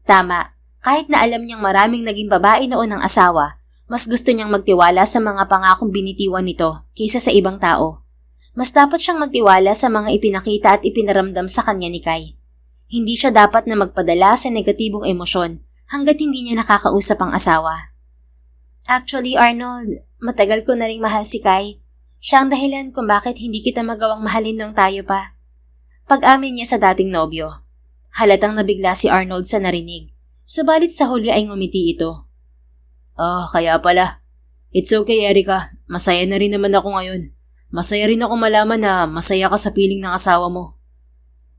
Tama, kahit na alam niyang maraming naging babae noon ng asawa, mas gusto niyang magtiwala sa mga pangakong binitiwan nito kaysa sa ibang tao. Mas dapat siyang magtiwala sa mga ipinakita at ipinaramdam sa kanya ni Kay. Hindi siya dapat na magpadala sa negatibong emosyon hanggat hindi niya nakakausap ang asawa. Actually, Arnold, matagal ko na ring mahal si Kay. Siya ang dahilan kung bakit hindi kita magawang mahalin nung tayo pa. Pag-amin niya sa dating nobyo. Halatang nabigla si Arnold sa narinig. Subalit sa huli ay ngumiti ito. Kaya pala. It's okay, Erica. Masaya na rin naman ako ngayon. Masaya rin ako malaman na masaya ka sa piling ng asawa mo.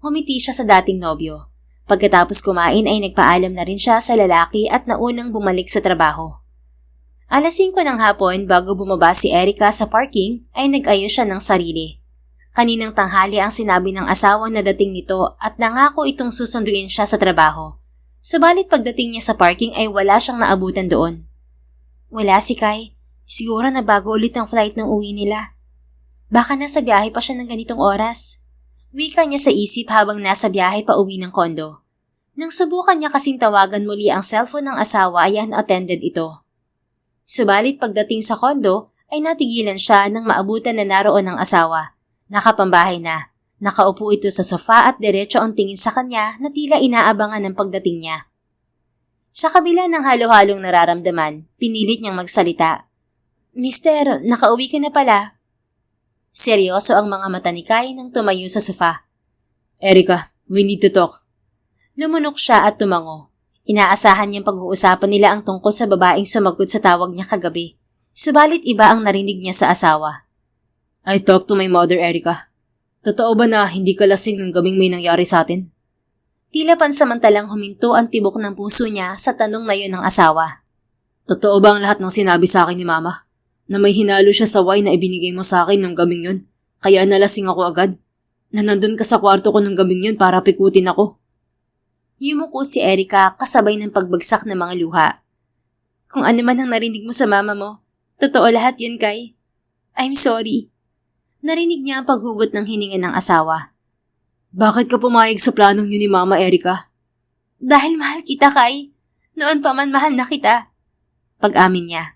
Ngumiti siya sa dating nobyo. Pagkatapos kumain ay nagpaalam na rin siya sa lalaki at naunang bumalik sa trabaho. 5:00 ng hapon bago bumaba si Erica sa parking ay nag-ayos siya ng sarili. Kaninang tanghali ang sinabi ng asawa na dating nito at nangako itong susunduin siya sa trabaho. Subalit pagdating niya sa parking ay wala siyang naabutan doon. Wala si Kay. Siguro na bago ulit ang flight ng uwi nila. Baka nasa biyahe pa siya ng ganitong oras. Wika niya sa isip habang nasa biyahe pa uwi ng kondo. Nang subukan niya kasing tawagan muli ang cellphone ng asawa ay unattended ito. Subalit pagdating sa kondo ay natigilan siya nang maabutan na naroon ng asawa. Nakapambahay na. Nakaupo ito sa sofa at diretso ang tingin sa kanya na tila inaabangan ng pagdating niya. Sa kabila ng halo-halong nararamdaman, pinilit niyang magsalita. Mister, nakauwi ka na pala. Seryoso ang mga mata ni Kay nang tumayo sa sofa. Erica, we need to talk. Lumunok siya at tumango. Inaasahan niyang pag-uusapan nila ang tungkol sa babaeng sumagot sa tawag niya kagabi. Subalit iba ang narinig niya sa asawa. I talked to my mother, Erica. Totoo ba na hindi ka lasing ng gabing may nangyari sa atin? Tila pansamantalang huminto ang tibok ng puso niya sa tanong na yun ng asawa. Totoo ba ang lahat ng sinabi sa akin ni Mama? Na may hinalo siya sa wine na ibinigay mo sa akin nung gabing yun. Kaya nalasing ako agad. Na nandun ka sa kwarto ko nung gabing yun para pikutin ako. Yumuko si Erica kasabay ng pagbagsak ng mga luha. Kung ano man ang narinig mo sa mama mo, totoo lahat yun, Kai. I'm sorry. Narinig niya ang paghugot ng hininga ng asawa. Bakit ka pumayag sa planong yun ni Mama, Erica? Dahil mahal kita, Kai. Noon pa man mahal na kita. Pag-amin niya.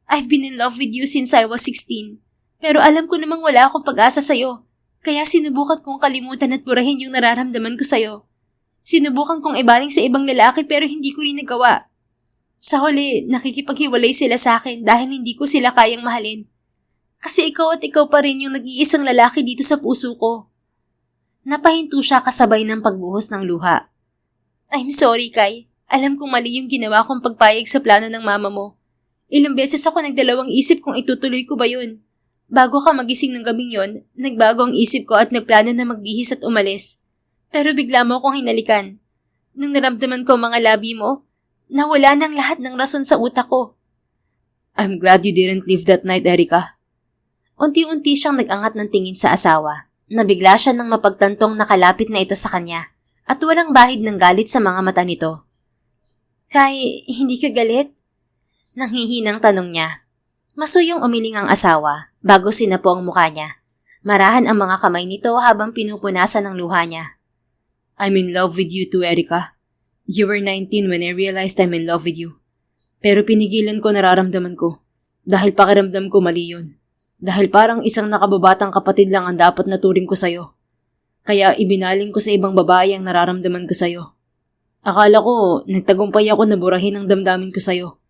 I've been in love with you since I was 16. Pero alam ko namang wala akong pag-asa sa'yo. Kaya sinubukan kong kalimutan at burahin yung nararamdaman ko sa'yo. Sinubukan kong ibaling sa ibang lalaki pero hindi ko rin nagawa. Sa huli, nakikipaghiwalay sila sa akin dahil hindi ko sila kayang mahalin. Kasi ikaw at ikaw pa rin yung nag-iisang lalaki dito sa puso ko. Napahinto siya kasabay ng pagbuhos ng luha. I'm sorry, Kai. Alam kong mali yung ginawa kong pagpayag sa plano ng mama mo. Ilang beses ako nagdalawang isip kung itutuloy ko ba yun. Bago ka magising ng gabing yon, nagbago ang isip ko at nagplano na magbihis at umalis. Pero bigla mo akong hinalikan. Nung naramdaman ko mga labi mo, nawala ng lahat ng rason sa utak ko. I'm glad you didn't leave that night, Erica. Unti-unti siyang nag-angat ng tingin sa asawa. Nabigla siya nang mapagtantong nakalapit na ito sa kanya at walang bahid ng galit sa mga mata nito. Kai, hindi ka galit? Nanghihinang tanong niya. Masuyong umiling ang asawa bago sinapo ang mukha niya. Marahan ang mga kamay nito habang pinupunasan ang luha niya. I'm in love with you too, Erica. You were 19 when I realized I'm in love with you. Pero pinigilan ko nararamdaman ko dahil pakiramdam ko mali yun. Dahil parang isang nakababatang kapatid lang ang dapat naturing ko sa'yo. Kaya ibinaling ko sa ibang babae ang nararamdaman ko sa'yo. Akala ko, nagtagumpay ako na burahin ang damdamin ko sa'yo.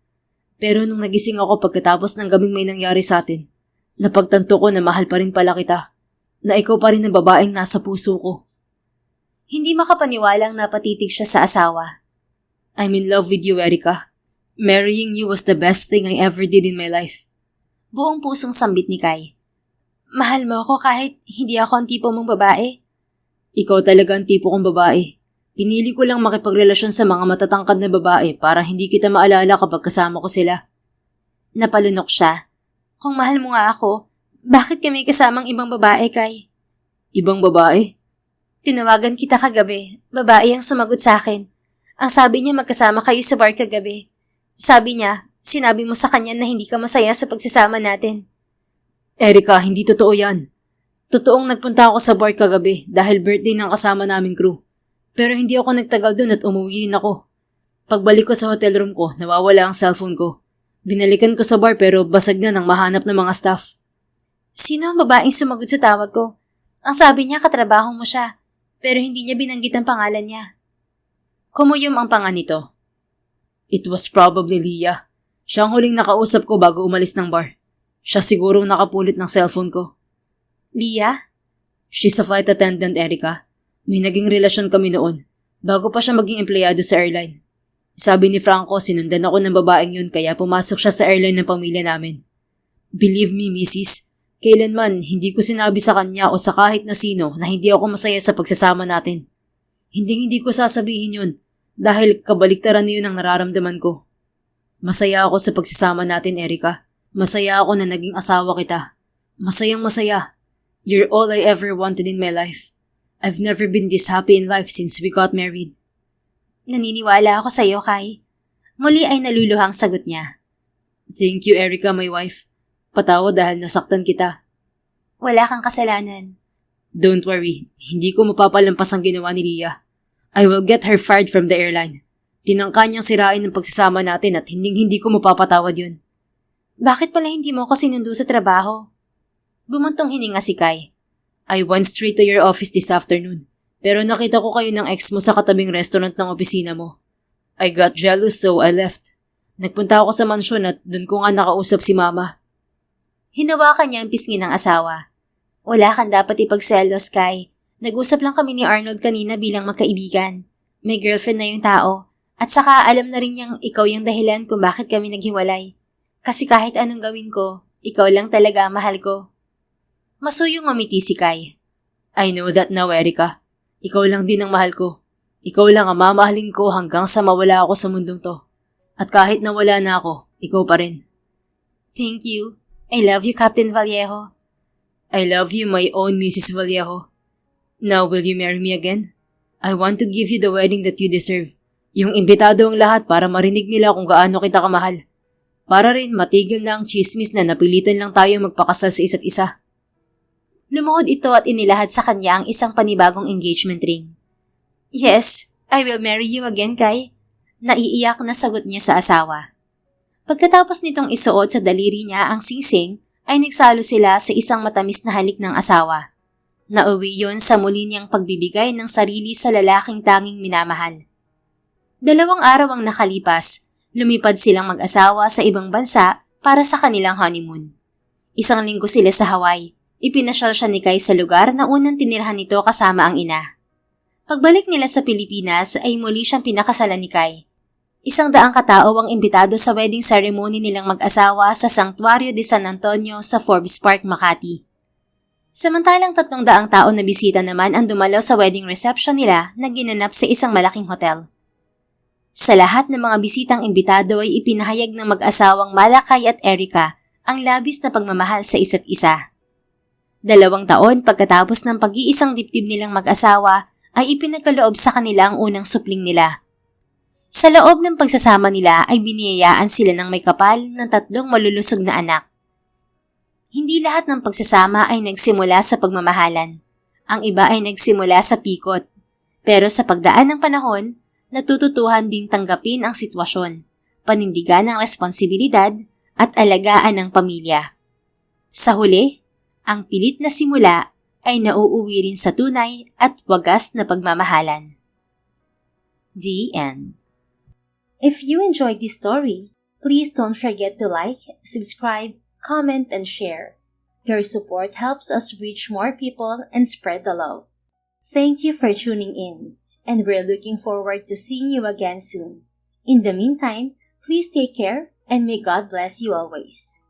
Pero nung nagising ako pagkatapos ng gabing may nangyari sa atin, napagtanto ko na mahal pa rin pala kita. Na ikaw pa rin ang babaeng nasa puso ko. Hindi makapaniwalang napatitig siya sa asawa. I'm in love with you, Erica. Marrying you was the best thing I ever did in my life. Buong pusong sambit ni Kai. Mahal mo ako kahit hindi ako ang tipo mong babae. Ikaw talaga ang tipo kong babae. Pinili ko lang makipagrelasyon sa mga matatangkad na babae para hindi kita maalala kapag kasama ko sila. Napalunok siya. Kung mahal mo nga ako, bakit kami kasamang ibang babae, Kai? Ibang babae? Tinawagan kita kagabi. Babae ang sumagot sa akin. Ang sabi niya magkasama kayo sa bar kagabi. Sabi niya, sinabi mo sa kanya na hindi ka masaya sa pagsasama natin. Erica, hindi totoo yan. Totoong nagpunta ako sa bar kagabi dahil birthday ng kasama naming crew. Pero hindi ako nagtagal doon at umuwi rin ako. Pagbalik ko sa hotel room ko, nawawala ang cellphone ko. Binalikan ko sa bar pero basag na nang mahanap ng mga staff. Sino ang babaeng sumagot sa tawag ko? Ang sabi niya katrabaho mo siya, pero hindi niya binanggit ang pangalan niya. Kumuyom ang panga nito. It was probably Leah. Siya ang huling nakausap ko bago umalis ng bar. Siya sigurong nakapulot ng cellphone ko. Leah? She's a flight attendant, Erica. May naging relasyon kami noon, bago pa siya maging empleyado sa airline. Sabi ni Franco, sinundan ako ng babaeng yun kaya pumasok siya sa airline ng pamilya namin. Believe me, Mrs., kailanman hindi ko sinabi sa kanya o sa kahit na sino na hindi ako masaya sa pagsasama natin. Hindi ko sasabihin yun dahil kabaliktaran na yun ang nararamdaman ko. Masaya ako sa pagsasama natin, Erica. Masaya ako na naging asawa kita. Masayang masaya. You're all I ever wanted in my life. I've never been this happy in life since we got married. Naniniwala ako sa iyo, Kai. Muli ay naluluhang sagot niya. Thank you, Erica, my wife. Patawad dahil nasaktan kita. Wala kang kasalanan. Don't worry, hindi ko mapapalampas ang ginawa ni Leah. I will get her fired from the airline. Tinangka niyang sirain ang pagsasama natin at hindi ko mapapatawad yun. Bakit pala hindi mo ako sinundo sa trabaho? Bumuntong hininga si Kai. I went straight to your office this afternoon, pero nakita ko kayo ng ex mo sa katabing restaurant ng opisina mo. I got jealous so I left. Nagpunta ako sa mansyon at doon ko nga nakausap si Mama. Hinawakan niya ang pisngi ng asawa. Wala kang dapat ipagselos, Kai. Nag-usap lang kami ni Arnold kanina bilang magkaibigan. May girlfriend na yung tao. At saka alam na rin niyang ikaw yung dahilan kung bakit kami naghiwalay. Kasi kahit anong gawin ko, ikaw lang talaga ang mahal ko. Masuyong ngumiti si Kai. I know that now, Erica. Ikaw lang din ang mahal ko. Ikaw lang ang mamahalin ko hanggang sa mawala ako sa mundong to. At kahit nawala na ako, ikaw pa rin. Thank you. I love you, Captain Vallejo. I love you, my own Mrs. Vallejo. Now will you marry me again? I want to give you the wedding that you deserve. Yung imbitado ang lahat para marinig nila kung gaano kita kamahal. Para rin matigil na ang chismis na napilitan lang tayo magpakasal sa isa't isa. Lumuhod ito at inilahad sa kanya ang isang panibagong engagement ring. Yes, I will marry you again, Kai. Naiiyak na sagot niya sa asawa. Pagkatapos nitong isuot sa daliri niya ang singsing, ay nagsalo sila sa isang matamis na halik ng asawa. Nauwi yon sa muli niyang pagbibigay ng sarili sa lalaking tanging minamahal. 2 araw ang nakalipas, lumipad silang mag-asawa sa ibang bansa para sa kanilang honeymoon. 1 linggo sila sa Hawaii. Ipinasyal siya ni Kai sa lugar na unang tinirhan nito kasama ang ina. Pagbalik nila sa Pilipinas ay muli siyang pinakasalan ni Kai. 100 katao ang imbitado sa wedding ceremony nilang mag-asawa sa Santuario de San Antonio sa Forbes Park, Makati. Samantalang 300 tao na bisita naman ang dumalaw sa wedding reception nila na ginanap sa isang malaking hotel. Sa lahat ng mga bisitang imbitado ay ipinahayag ng mag-asawang Malakay at Erica ang labis na pagmamahal sa isa't isa. 2 taon pagkatapos ng pag-iisang dibdib nilang mag-asawa ay ipinagkaloob sa kanila ang unang supling nila. Sa loob ng pagsasama nila ay biniyayaan sila ng may kapal ng 3 malulusog na anak. Hindi lahat ng pagsasama ay nagsimula sa pagmamahalan. Ang iba ay nagsimula sa pikot. Pero sa pagdaan ng panahon, natututuhan ding tanggapin ang sitwasyon, panindigan ng responsibilidad at alagaan ng pamilya. Sa huli, ang pilit na simula ay nauuwi rin sa tunay at wagas na pagmamahalan. The end. If you enjoyed this story, please don't forget to like, subscribe, comment, and share. Your support helps us reach more people and spread the love. Thank you for tuning in, and we're looking forward to seeing you again soon. In the meantime, please take care and may God bless you always.